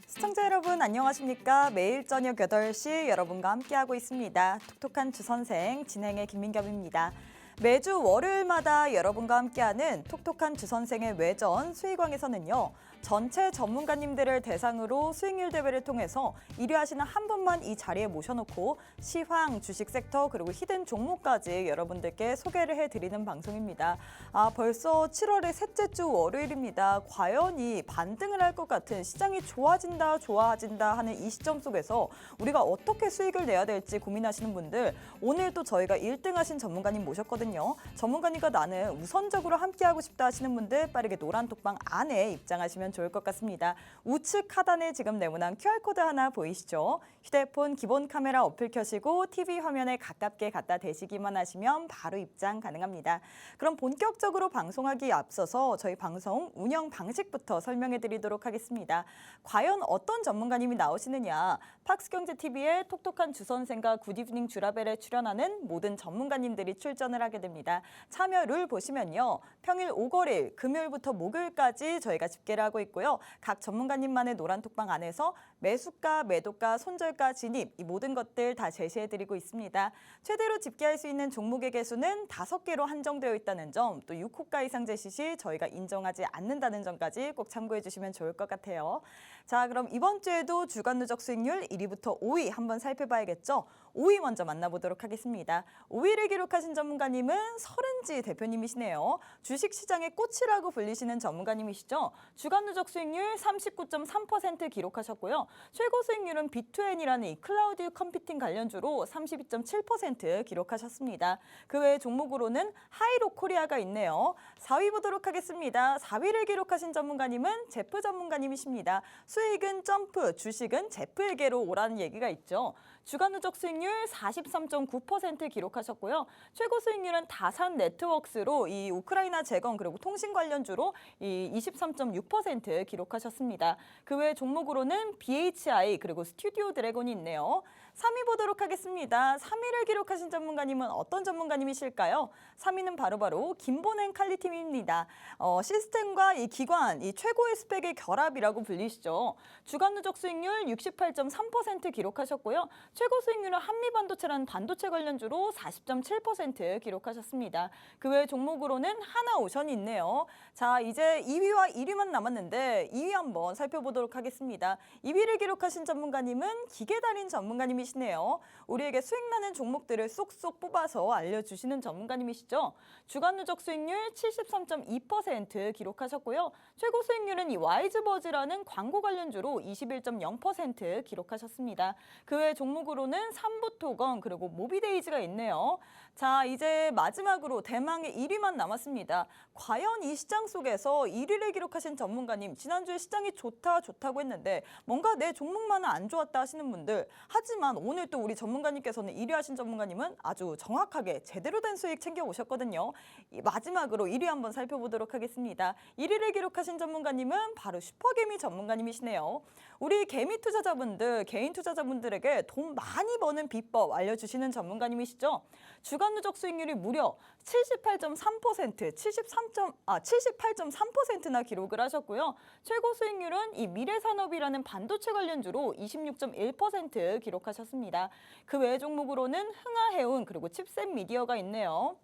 시청자 여러분 안녕하십니까? 매일 저녁 8시 여러분과 함께하고 있습니다. 톡톡한 주선생 진행의 김민겸입니다. 매주 월요일마다 여러분과 함께하는 톡톡한 주선생의 외전 수의광에서는요. 전체 전문가님들을 대상으로 수익률 대회를 통해서 1위 하시는 한 분만 이 자리에 모셔놓고 시황, 주식 섹터 그리고 히든 종목까지 여러분들께 소개를 해드리는 방송입니다. 벌써 7월의 셋째 주 월요일입니다. 과연 이 반등을 할 것 같은 시장이 좋아진다 하는 이 시점 속에서 우리가 어떻게 수익을 내야 될지 고민하시는 분들 오늘 또 저희가 1등 하신 전문가님 모셨거든요. 전문가님과 나는 우선적으로 함께하고 싶다 하시는 분들 빠르게 노란 톡방 안에 입장하시면 좋을 것 같습니다. 우측 하단에 지금 네모난 QR코드 하나 보이시죠? 휴대폰 기본 카메라 어플 켜시고 TV 화면에 가깝게 갖다 대시기만 하시면 바로 입장 가능합니다. 그럼 본격적으로 방송하기에 앞서서 저희 방송 운영 방식부터 설명해 드리도록 하겠습니다. 과연 어떤 전문가님이 나오시느냐? 팍스경제TV의 톡톡한 주선생과 굿이브닝 주라벨에 출연하는 모든 전문가님들이 출전을 하게 됩니다. 참여 룰 보시면요. 평일 오거일, 금요일부터 목요일까지 저희가 집계를 하고 있고요. 각 전문가님만의 노란 톡방 안에서 매수가, 매도가, 손절가, 진입 이 모든 것들 다 제시해드리고 있습니다. 최대로 집계할 수 있는 종목의 개수는 5개로 한정되어 있다는 점, 또 6호가 이상 제시 시 저희가 인정하지 않는다는 점까지 꼭 참고해 주시면 좋을 것 같아요. 자, 그럼 이번 주에도 주간 누적 수익률 1위부터 5위 한번 살펴봐야겠죠? 5위 먼저 만나보도록 하겠습니다. 5위를 기록하신 전문가님은 서른지 대표님이시네요. 주식시장의 꽃이라고 불리시는 전문가님이시죠. 주간 누적 수익률 39.3% 기록하셨고요. 최고 수익률은 B2N이라는 이 클라우드 컴퓨팅 관련주로 32.7% 기록하셨습니다. 그 외 종목으로는 하이로 코리아가 있네요. 4위 보도록 하겠습니다. 4위를 기록하신 전문가님은 제프 전문가님이십니다. 수익은 점프, 주식은 제프에게로 오라는 얘기가 있죠. 주간 누적 수익률 43.9% 기록하셨고요. 최고 수익률은 다산 네트워크스로 이 우크라이나 재건 그리고 통신 관련주로 이 23.6% 기록하셨습니다. 그 외 종목으로는 BHI 그리고 스튜디오 드래곤이 있네요. 3위 보도록 하겠습니다. 3위를 기록하신 전문가님은 어떤 전문가님이실까요? 3위는 바로 김보냉 칼리팀입니다. 시스템과 이 기관, 이 최고의 스펙의 결합이라고 불리시죠. 주간 누적 수익률 68.3% 기록하셨고요. 최고 수익률은 한미반도체라는 반도체 관련주로 40.7% 기록하셨습니다. 그 외 종목으로는 하나오션이 있네요. 자, 이제 2위와 1위만 남았는데 2위 한번 살펴보도록 하겠습니다. 2위를 기록하신 전문가님은 기계달인 전문가님이시네요. 우리에게 수익나는 종목들을 쏙쏙 뽑아서 알려주시는 전문가님이시죠. 주간 누적 수익률 73.2% 기록하셨고요. 최고 수익률은 이 와이즈버즈라는 광고 관련주로 21.0% 기록하셨습니다. 그 외 종목으로는 삼부토건 그리고 모비데이즈가 있네요. 자, 이제 마지막으로 대망의 1위만 남았습니다. 과연 이 시장 속에서 1위를 기록하신 전문가님, 지난주에 시장이 좋다고 했는데 뭔가 내 종목만은 안 좋았다 하시는 분들, 하지만 오늘 또 우리 전문가님께서는 1위 하신 전문가님은 아주 정확하게 제대로 된 수익 챙겨오셨거든요. 마지막으로 1위 한번 살펴보도록 하겠습니다. 1위를 기록하신 전문가님은 바로 슈퍼개미 전문가님이시네요. 우리 개미 투자자분들, 개인 투자자분들에게 돈 많이 버는 비법 알려주시는 전문가님이시죠. 주간 누적 수익률이 무려 78.3%, 78.3%나 기록을 하셨고요. 최고 수익률은 이 미래산업이라는 반도체 관련주로 26.1% 기록하셨습니다. 그 외 종목으로는 흥하해운 그리고 칩셋 미디어가 있네요.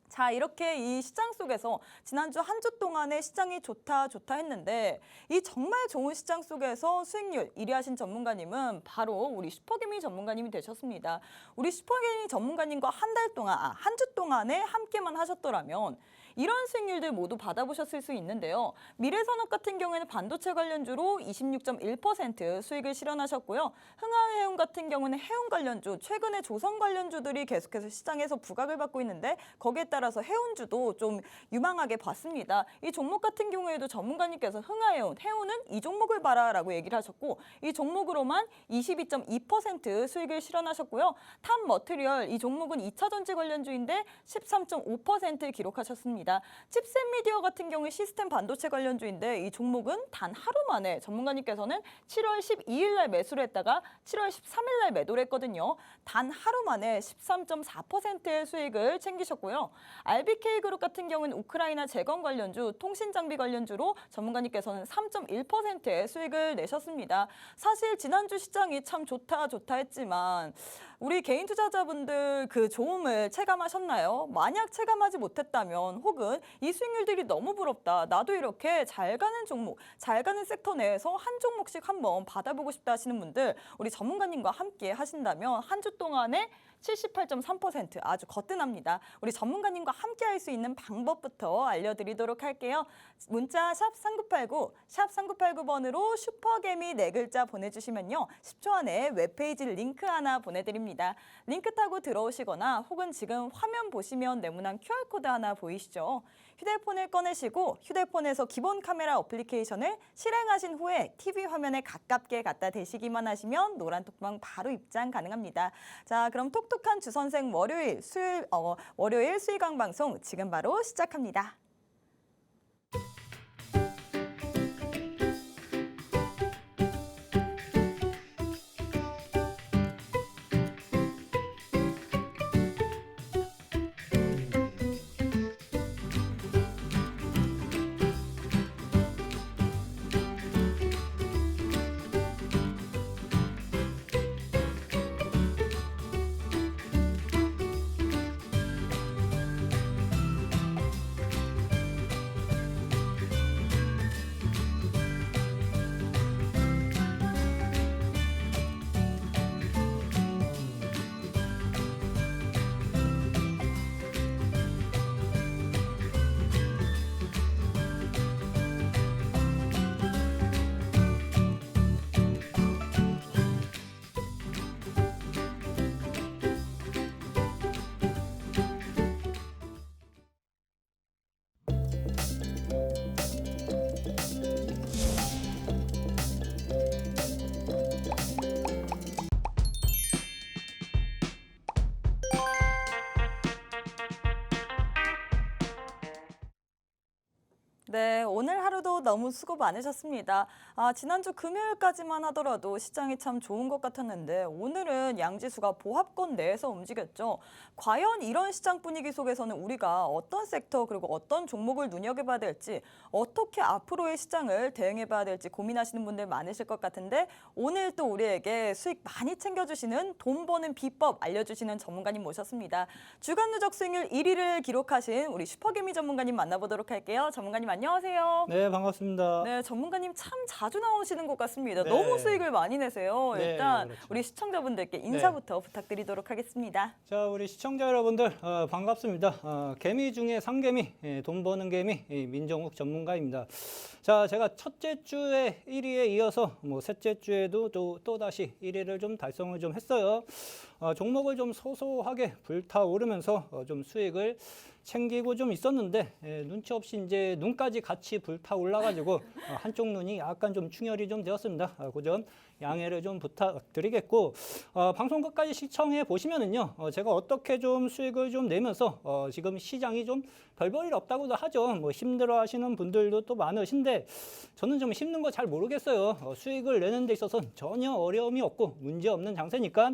자, 이렇게 이 시장 속에서 지난주 한 주 동안에 시장이 좋다 했는데 이 정말 좋은 시장 속에서 수익률 1위 하신 전문가님은 바로 우리 슈퍼개미 전문가님이 되셨습니다. 우리 슈퍼개미 전문가님과 한 주 동안에 함께만 하셨더라면 이런 수익률들 모두 받아보셨을 수 있는데요. 미래산업 같은 경우에는 반도체 관련주로 26.1% 수익을 실현하셨고요. 흥하해운 같은 경우는 해운 관련주, 최근에 조선 관련주들이 계속해서 시장에서 부각을 받고 있는데 거기에 따라서 해운주도 좀 유망하게 봤습니다. 이 종목 같은 경우에도 전문가님께서 흥하해운, 해운은 이 종목을 봐라라고 얘기를 하셨고 이 종목으로만 22.2% 수익을 실현하셨고요. 탑 머티리얼, 이 종목은 2차전지 관련주인데 13.5% 기록하셨습니다. 있습니다. 칩셋 미디어 같은 경우 시스템 반도체 관련주인데 이 종목은 단 하루 만에 전문가님께서는 7월 12일 날 매수를 했다가 7월 13일 날 매도를 했거든요. 단 하루 만에 13.4%의 수익을 챙기셨고요. RBK그룹 같은 경우는 우크라이나 재건 관련주, 통신장비 관련주로 전문가님께서는 3.1%의 수익을 내셨습니다. 사실 지난주 시장이 참 좋다 했지만 우리 개인 투자자분들 그 좋음을 체감하셨나요? 만약 체감하지 못했다면 혹은 이 수익률들이 너무 부럽다. 나도 이렇게 잘 가는 종목, 잘 가는 섹터 내에서 한 종목씩 한번 받아보고 싶다 하시는 분들 우리 전문가님과 함께 하신다면 한 주 동안에 78.3% 아주 거뜬합니다. 우리 전문가님과 함께 할 수 있는 방법부터 알려드리도록 할게요. 문자 샵 3989, 샵 3989번으로 슈퍼개미 4글자 보내주시면요. 10초 안에 웹페이지 링크 하나 보내드립니다. 링크 타고 들어오시거나 혹은 지금 화면 보시면 네모난 QR코드 하나 보이시죠? 휴대폰을 꺼내시고 휴대폰에서 기본 카메라 어플리케이션을 실행하신 후에 TV 화면에 가깝게 갖다 대시기만 하시면 노란 톡방 바로 입장 가능합니다. 자, 그럼 똑똑한 주선생 월요일 수익왕 방송 지금 바로 시작합니다. 네, 오늘 하루도 너무 수고 많으셨습니다. 지난주 금요일까지만 하더라도 시장이 참 좋은 것 같았는데 오늘은 양지수가 보합권 내에서 움직였죠. 과연 이런 시장 분위기 속에서는 우리가 어떤 섹터 그리고 어떤 종목을 눈여겨봐야 될지 어떻게 앞으로의 시장을 대응해봐야 될지 고민하시는 분들 많으실 것 같은데 오늘 또 우리에게 수익 많이 챙겨주시는 돈 버는 비법 알려주시는 전문가님 모셨습니다. 주간 누적 수익률 1위를 기록하신 우리 슈퍼개미 전문가님 만나보도록 할게요. 전문가님 안녕하세요. 네, 반갑습니다. 네, 전문가님 참 자주 나오시는 것 같습니다. 네. 너무 수익을 많이 내세요. 네, 일단 그렇죠. 우리 시청자분들께 인사부터 부탁드리도록 하겠습니다. 자, 우리 시청자 여러분들 반갑습니다. 개미 중에 상개미, 돈 버는 개미 민정욱 전문가입니다. 자, 제가 첫째 주에 1위에 이어서 셋째 주에도 또다시 1위를 좀 달성을 좀 했어요. 종목을 좀 소소하게 불타오르면서 좀 수익을 챙기고 좀 있었는데 눈치 없이 이제 눈까지 같이 불타올라가지고 한쪽 눈이 약간 좀 충혈이 좀 되었습니다. 그 점 양해를 좀 부탁드리겠고 방송 끝까지 시청해 보시면은요 제가 어떻게 좀 수익을 좀 내면서 지금 시장이 좀 별 볼일 없다고도 하죠. 힘들어하시는 분들도 또 많으신데 저는 좀 힘든 거 잘 모르겠어요. 수익을 내는 데 있어서 전혀 어려움이 없고 문제 없는 장세니까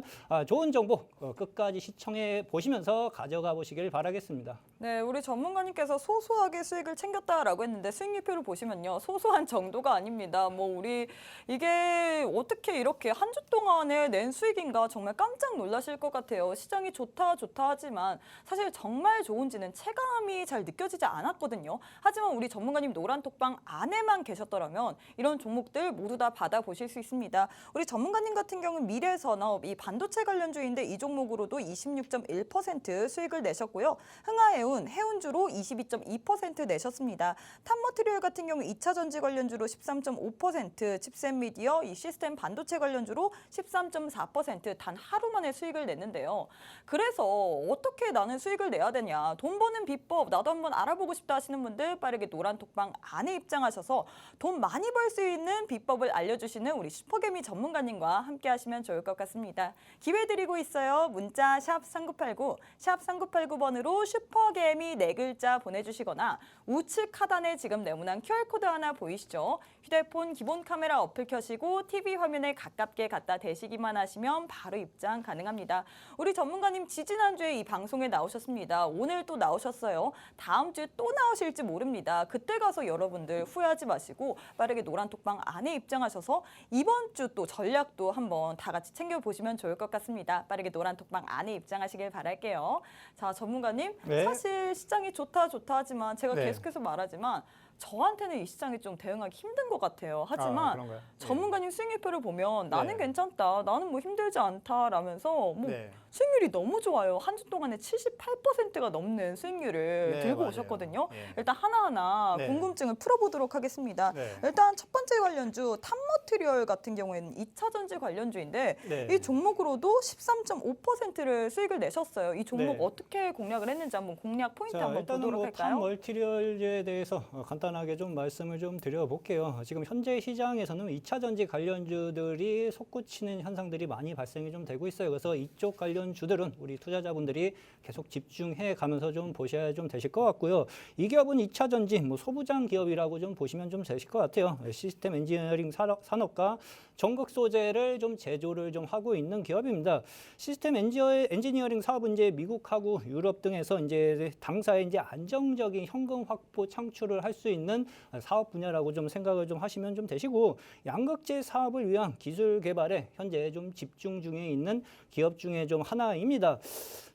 좋은 정보 끝까지 시청해 보시면서 가져가 보시길 바라겠습니다. 네, 우리 전문가님께서 소소하게 수익을 챙겼다라고 했는데 수익률표를 보시면요. 소소한 정도가 아닙니다. 우리 이게 어떻게 이렇게 한 주 동안에 낸 수익인가 정말 깜짝 놀라실 것 같아요. 시장이 좋다 하지만 사실 정말 좋은지는 체감이 잘 느껴지지 않았거든요. 하지만 우리 전문가님 노란톡방 안에만 계셨더라면 이런 종목들 모두 다 받아보실 수 있습니다. 우리 전문가님 같은 경우는 미래산업, 이 반도체 관련주인데 이 종목으로도 26.1% 수익을 내셨고요. 흥하해운, 해운주로 22.2% 내셨습니다. 탑머티리얼 같은 경우 2차 전지 관련주로 13.5%, 칩셋 미디어, 이 시스템 반도체 관련주로 13.4%단 하루 만에 수익을 냈는데요. 그래서 어떻게 나는 수익을 내야 되냐, 돈 버는 비법 나도 나도 한번 알아보고 싶다 하시는 분들 빠르게 노란 톡방 안에 입장하셔서 돈 많이 벌 수 있는 비법을 알려주시는 우리 슈퍼개미 전문가님과 함께 하시면 좋을 것 같습니다. 기회 드리고 있어요. 문자 샵 3989, 샵 3989번으로 슈퍼개미 4글자 보내주시거나 우측 하단에 지금 네모난 QR코드 하나 보이시죠? 휴대폰 기본 카메라 어플 켜시고 TV 화면에 가깝게 갖다 대시기만 하시면 바로 입장 가능합니다. 우리 전문가님 지지난주에 이 방송에 나오셨습니다. 오늘 또 나오셨어요. 다음 주에 또 나오실지 모릅니다. 그때 가서 여러분들 후회하지 마시고 빠르게 노란톡방 안에 입장하셔서 이번 주 또 전략도 한번 다 같이 챙겨보시면 좋을 것 같습니다. 빠르게 노란톡방 안에 입장하시길 바랄게요. 자, 전문가님, 네. 사실 시장이 좋다 하지만 제가 네. 계속해서 말하지만 저한테는 이 시장이 좀 대응하기 힘든 것 같아요. 하지만 그런가요? 전문가님 수익률표를 보면 나는 네. 괜찮다, 나는 뭐 힘들지 않다라면서 뭐 네. 수익률이 너무 좋아요. 한 주 동안에 78%가 넘는 수익률을 네, 들고 맞아요. 오셨거든요. 예. 일단 하나하나 네. 궁금증을 풀어보도록 하겠습니다. 네. 일단 첫 번째 관련주 탑머티리얼 같은 경우에는 2차 전지 관련주인데 네. 이 종목으로도 13.5%를 수익을 내셨어요. 이 종목 네. 어떻게 공략을 했는지 한번 공략 포인트 자, 한번 일단은 보도록 뭐 할까요? 탑멀티리얼에 대해서 간단하게 좀 말씀을 좀 드려볼게요. 지금 현재 시장에서는 2차 전지 관련주들이 솟구치는 현상들이 많이 발생이 좀 되고 있어요. 그래서 이쪽 관련주들은 우리 투자자분들이 계속 집중해 가면서 좀 보셔야 좀 되실 것 같고요. 이 기업은 2차 전지 뭐 소부장 기업이라고 좀 보시면 좀 되실 것 같아요. 시스템 엔지니어링 산업과 전극 소재를 좀 제조를 좀 하고 있는 기업입니다. 시스템 엔지니어링 사업은 이제 미국하고 유럽 등에서 이제 당사의 이제 안정적인 현금 확보 창출을 할 수 있는 사업 분야라고 좀 생각을 좀 하시면 좀 되시고, 양극재 사업을 위한 기술 개발에 현재 좀 집중 중에 있는 기업 중에 좀 하나입니다.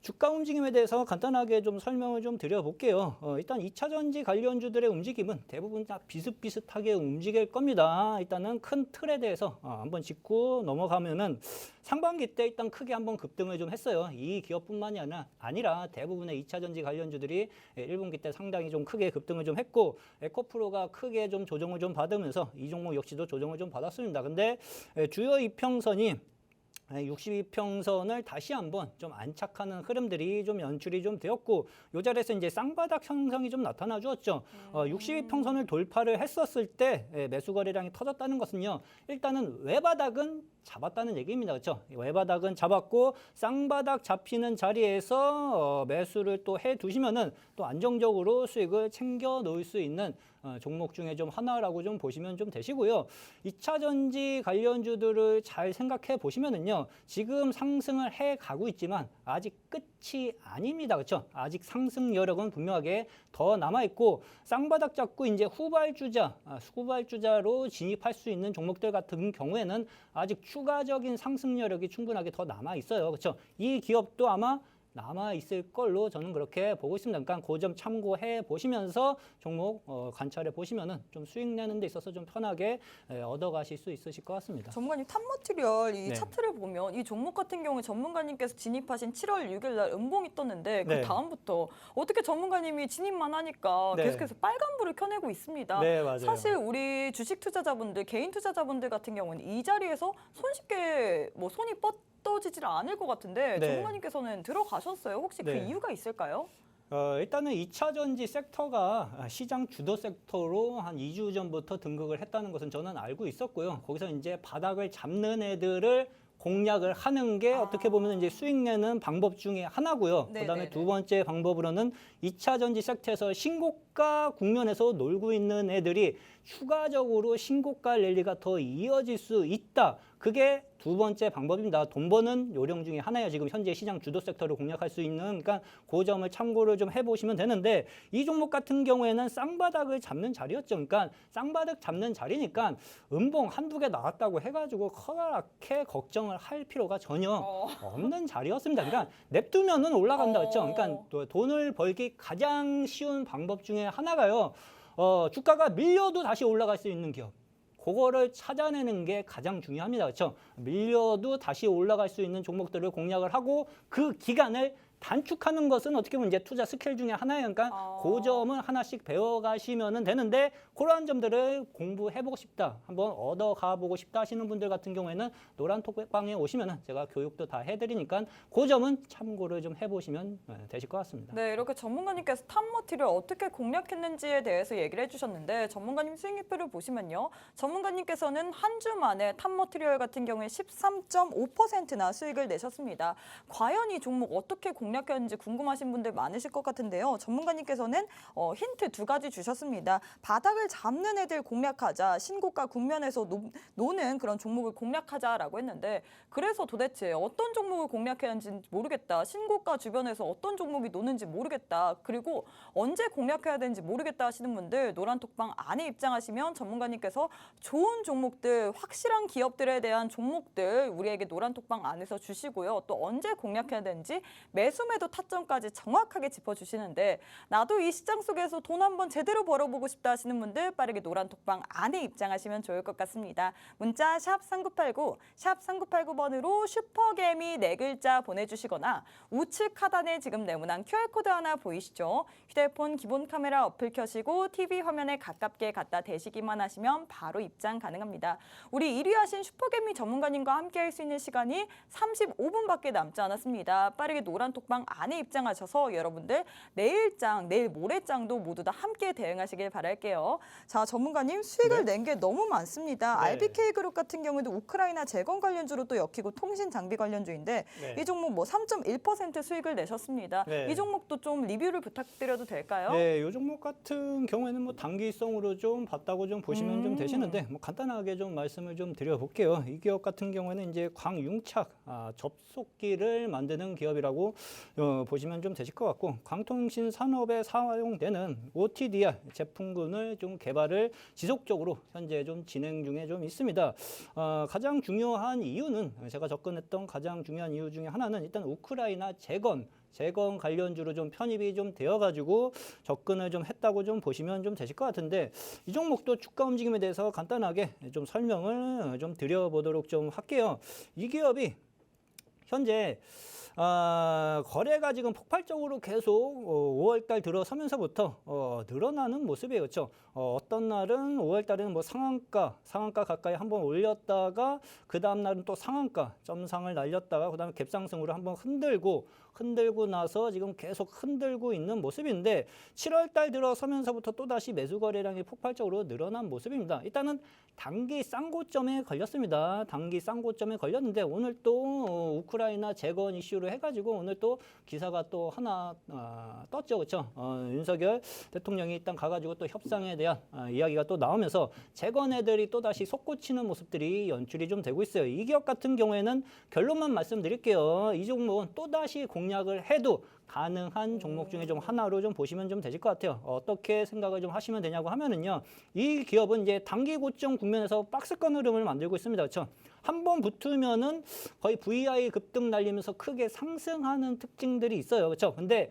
주가 움직임에 대해서 간단하게 좀 설명을 좀 드려볼게요. 일단 2차 전지 관련주들의 움직임은 대부분 다 비슷비슷하게 움직일 겁니다. 일단은 큰 틀에 대해서 한번 짚고 넘어가면은 상반기 때 일단 크게 한번 급등을 좀 했어요. 이 기업뿐만이 아니라 대부분의 2차 전지 관련주들이 1분기 때 상당히 좀 크게 급등을 좀 했고, 에코프로가 크게 좀 조정을 좀 받으면서 이 종목 역시도 조정을 좀 받았습니다. 근데 주요 이평선이 62평선을 다시 한번 좀 안착하는 흐름들이 좀 연출이 좀 되었고, 이 자리에서 이제 쌍바닥 형성이 좀 나타나 주었죠. 62평선을 돌파를 했었을 때 매수 거래량이 터졌다는 것은요, 일단은 외바닥은 잡았다는 얘기입니다. 그렇죠? 외바닥은 잡았고 쌍바닥 잡히는 자리에서 매수를 또 해 두시면은 또 안정적으로 수익을 챙겨 놓을 수 있는 종목 중에 좀 하나라고 좀 보시면 좀 되시고요. 2차 전지 관련주들을 잘 생각해 보시면은요, 지금 상승을 해 가고 있지만 아직 끝이 아닙니다. 그렇죠? 아직 상승 여력은 분명하게 더 남아 있고, 쌍바닥 잡고 이제 후발주자로 진입할 수 있는 종목들 같은 경우에는 아직 추가적인 상승 여력이 충분하게 더 남아 있어요. 그렇죠? 이 기업도 아마 남아 있을 걸로 저는 그렇게 보고 있습니다. 그러니까 그 점 참고해 보시면서 종목 관찰해 보시면은 좀 수익 내는 데 있어서 좀 편하게 얻어가실 수 있으실 것 같습니다. 전문가님 탑머티리얼 이 네. 차트를 보면 이 종목 같은 경우에 전문가님께서 진입하신 7월 6일 날 음봉이 떴는데 네. 그 다음부터 어떻게 전문가님이 진입만 하니까 네. 계속해서 빨간불을 켜내고 있습니다. 네, 맞아요. 사실 우리 주식 투자자분들, 개인 투자자분들 같은 경우는 이 자리에서 손쉽게 뭐 손이 뻗어지질 않을 것 같은데 네. 전문가님께서는 들어가셨어요. 혹시 그 네. 이유가 있을까요? 일단은 2차 전지 섹터가 시장 주도 섹터로 한 2주 전부터 등극을 했다는 것은 저는 알고 있었고요. 거기서 이제 바닥을 잡는 애들을 공략을 하는 게 어떻게 보면 이제 수익 내는 방법 중에 하나고요. 네, 그다음에 네, 두 네. 번째 방법으로는 2차 전지 섹터에서 신고가 국면에서 놀고 있는 애들이 추가적으로 신고가 랠리가 더 이어질 수 있다. 그게 두 번째 방법입니다. 돈 버는 요령 중에 하나예요. 지금 현재 시장 주도 섹터를 공략할 수 있는, 그러니까 그 점을 참고를 좀 해보시면 되는데, 이 종목 같은 경우에는 쌍바닥을 잡는 자리였죠. 그러니까 쌍바닥 잡는 자리니까 음봉 한두 개 나왔다고 해가지고 커다랗게 걱정을 할 필요가 전혀 없는 자리였습니다. 그러니까 냅두면은 올라간다, 그렇죠? 그러니까 또 돈을 벌기 가장 쉬운 방법 중에 하나가요. 주가가 밀려도 다시 올라갈 수 있는 기업. 그거를 찾아내는 게 가장 중요합니다. 그렇죠? 밀려도 다시 올라갈 수 있는 종목들을 공략을 하고 그 기간을 단축하는 것은 어떻게 보면 이제 투자 스킬 중에 하나예요. 그러니까 그 점은 하나씩 배워가시면 되는데 그러한 점들을 공부해보고 싶다, 한번 얻어가보고 싶다 하시는 분들 같은 경우에는 노란 톡방에 오시면 제가 교육도 다 해드리니까 그 점은 참고를 좀 해보시면 되실 것 같습니다. 네, 이렇게 전문가님께서 탑머티를 어떻게 공략했는지에 대해서 얘기를 해주셨는데 전문가님 수익률표를 보시면요. 전문가님께서는 한 주 만에 탑머티리얼 같은 경우에 13.5%나 수익을 내셨습니다. 과연 이 종목 어떻게 공략했는지 궁금하신 분들 많으실 것 같은데요. 전문가님께서는 힌트 2가지 주셨습니다. 바닥을 잡는 애들 공략하자, 신고가 국면에서 노는 그런 종목을 공략하자라고 했는데 그래서 도대체 어떤 종목을 공략해야 하는지 모르겠다. 신고가 주변에서 어떤 종목이 노는지 모르겠다. 그리고 언제 공략해야 되는지 모르겠다 하시는 분들 노란톡방 안에 입장하시면 전문가님께서 좋은 종목들, 확실한 기업들에 대한 종목들 우리에게 노란톡방 안에서 주시고요. 또 언제 공략해야 되는지 매수 매도 타점까지 정확하게 짚어주시는데 나도 이 시장 속에서 돈 한번 제대로 벌어보고 싶다 하시는 분들 빠르게 노란톡방 안에 입장하시면 좋을 것 같습니다. 문자 샵 3989, 샵 3989번으로 슈퍼개미 4글자 보내주시거나 우측 하단에 지금 네모난 QR코드 하나 보이시죠? 휴대폰 기본 카메라 어플 켜시고 TV 화면에 가깝게 갖다 대시기만 하시면 바로 입장 가능합니다. 우리 1위 하신 슈퍼개미 전문가님과 함께 할 수 있는 시간이 35분밖에 남지 않았습니다. 빠르게 노란톡방 안에 입장하셔서 여러분들 내일장, 내일 모레장도 모두 다 함께 대응하시길 바랄게요. 자, 전문가님 수익을 낸 게 너무 많습니다. 네. RBK그룹 같은 경우에도 우크라이나 재건 관련주로 또 엮이고 통신 장비 관련주인데 네. 이 종목 뭐 3.1% 수익을 내셨습니다. 네. 이 종목도 좀 리뷰를 부탁드려도 될까요? 네, 이 종목 같은 경우에는 뭐 단기성으로 좀 봤다고 좀 보시면 좀 되시는데 뭐 간단하게 좀 말씀을 좀 드려볼게요. 이 기업 같은 경우에는 이제 광융착 접속기를 만드는 기업이라고 보시면 좀 되실 것 같고 광통신 산업에 사용되는 OTDR 제품군을 좀 개발을 지속적으로 현재 좀 진행 중에 좀 있습니다. 가장 중요한 이유는 제가 접근했던 가장 중요한 이유 중에 하나는 일단 우크라이나 재건 관련주로 좀 편입이 좀 되어가지고 접근을 좀 했다고 좀 보시면 좀 되실 것 같은데 이 종목도 주가 움직임에 대해서 간단하게 좀 설명을 좀 드려보도록 좀 할게요. 이 기업이 현재 거래가 지금 폭발적으로 계속 5월달 들어서면서부터 늘어나는 모습이에요. 그렇죠? 어떤 날은 5월달에는 뭐 상한가 가까이 한번 올렸다가 그 다음 날은 또 상한가 점상을 날렸다가 그다음에 갭상승으로 한번 흔들고 나서 지금 계속 흔들고 있는 모습인데 7월달 들어서면서부터 또다시 매수 거래량이 폭발적으로 늘어난 모습입니다. 일단은 단기 쌍고점에 걸렸습니다. 단기 쌍고점에 걸렸는데 오늘 또 우크라이나 재건 이슈로 해가지고 오늘 또 기사가 또 하나 떴죠. 그렇죠? 윤석열 대통령이 일단 가가지고 또 협상에 대한 이야기가 또 나오면서 재건 애들이 또다시 솟구치는 모습들이 연출이 좀 되고 있어요. 이 기업 같은 경우에는 결론만 말씀드릴게요. 이 종목은 또다시 공략을 해도 가능한 종목 중에 좀 하나로 좀 보시면 좀 되실 것 같아요. 어떻게 생각을 좀 하시면 되냐고 하면은요. 이 기업은 이제 단기 고점 국면에서 박스권 흐름을 만들고 있습니다. 그렇죠? 한번 붙으면은 거의 VI 급등 날리면서 크게 상승하는 특징들이 있어요. 그렇죠? 근데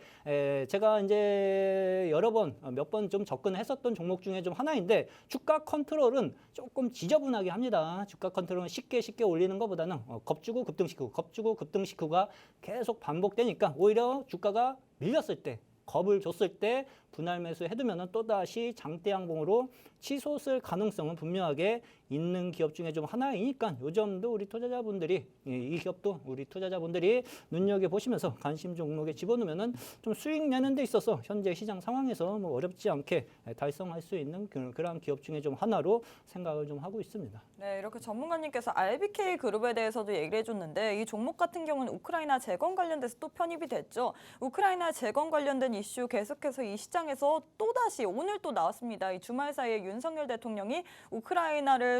제가 이제 여러 번 몇 번 좀 접근했었던 종목 중에 좀 하나인데 주가 컨트롤은 조금 지저분하게 합니다. 주가 컨트롤은 쉽게 올리는 것보다는 겁주고 급등시키고가 계속 반복되니까 오히려 주가가 밀렸을 때 겁을 줬을 때 분할 매수 해두면 또다시 장대 양봉으로 치솟을 가능성은 분명하게 있는 기업 중에 좀 하나이니까 요 점도 우리 투자자분들이 이 기업도 우리 투자자분들이 눈여겨보시면서 관심 종목에 집어넣으면 좀 수익 내는 데 있어서 현재 시장 상황에서 뭐 어렵지 않게 달성할 수 있는 그런 기업 중에 좀 하나로 생각을 좀 하고 있습니다. 네, 이렇게 전문가님께서 RBK 그룹에 대해서도 얘기를 해줬는데 이 종목 같은 경우는 우크라이나 재건 관련돼서 또 편입이 됐죠. 우크라이나 재건 관련된 이슈 계속해서 이 시장에서 또다시 오늘 또 나왔습니다. 이 주말 사이에 윤석열 대통령이 우크라이나를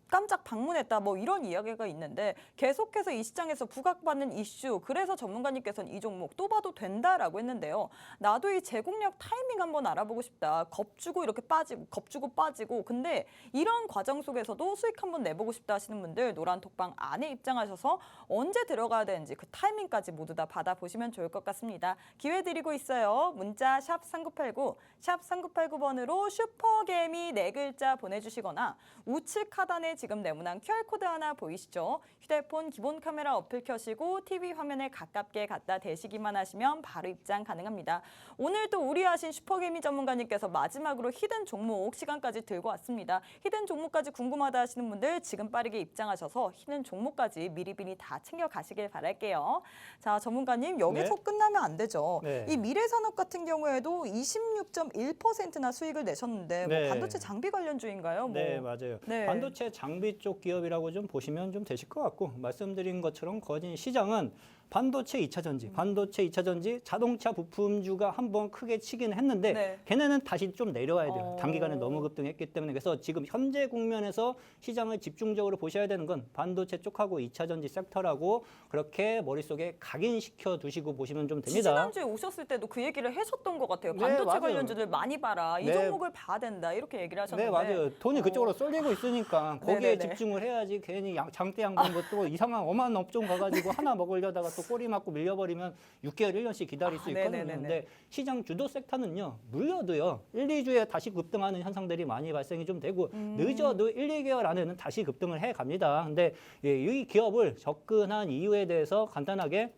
깜짝 방문했다 뭐 이런 이야기가 있는데 계속해서 이 시장에서 부각받는 이슈 그래서 전문가님께서는 이 종목 또 봐도 된다라고 했는데요. 나도 이 재공략 타이밍 한번 알아보고 싶다. 겁주고 이렇게 빠지고 근데 이런 과정 속에서도 수익 한번 내보고 싶다 하시는 분들 노란톡방 안에 입장하셔서 언제 들어가야 되는지 그 타이밍까지 모두 다 받아보시면 좋을 것 같습니다. 기회 드리고 있어요. 문자 샵 3989, 샵 3989번으로 슈퍼개미 4글자 보내주시거나 우측 하단에 지금 네모난 QR코드 하나 보이시죠? 휴대폰 기본 카메라 어플 켜시고 TV 화면에 가깝게 갖다 대시기만 하시면 바로 입장 가능합니다. 오늘 또 우리하신 슈퍼개미 전문가님께서 마지막으로 히든 종목 시간까지 들고 왔습니다. 히든 종목까지 궁금하다 하시는 분들 지금 빠르게 입장하셔서 히든 종목까지 미리미리 다 챙겨가시길 바랄게요. 자, 전문가님 여기서 네. 끝나면 안 되죠. 네. 이 미래산업 같은 경우에도 26.1%나 수익을 내셨는데 뭐 네. 반도체 장비 관련주인가요? 뭐. 네, 맞아요. 네. 반도체 장비 쪽 기업이라고 좀 보시면 좀 되실 것 같고, 말씀드린 것처럼 거진 시장은 반도체 2차 전지, 반도체 2차 전지, 자동차 부품주가 한번 크게 치긴 했는데 네. 걔네는 다시 좀 내려와야 돼요. 어. 단기간에 너무 급등했기 때문에. 그래서 지금 현재 국면에서 시장을 집중적으로 보셔야 되는 건 반도체 쪽하고 2차 전지 섹터라고 그렇게 머릿속에 각인시켜 두시고 보시면 좀 됩니다. 지난주에 오셨을 때도 그 얘기를 하셨던 것 같아요. 네, 반도체 맞아요. 관련주들 많이 봐라. 이 네. 종목을 봐야 된다. 이렇게 얘기를 하셨는데. 네, 맞아요. 돈이 그쪽으로 쏠리고 있으니까 거기에 네네네. 집중을 해야지 괜히 장대 양봉 것도 이상한 엄한 업종 가가지고 하나 먹으려다가 또 꼬리 맞고 밀려버리면 6개월, 1년씩 기다릴 수 있거든요. 네네네네. 근데 시장 주도 섹터는요, 물려도요, 1, 2주에 다시 급등하는 현상들이 많이 발생이 좀 되고, 늦어도 1, 2개월 안에는 다시 급등을 해 갑니다. 근데 이 기업을 접근한 이유에 대해서 간단하게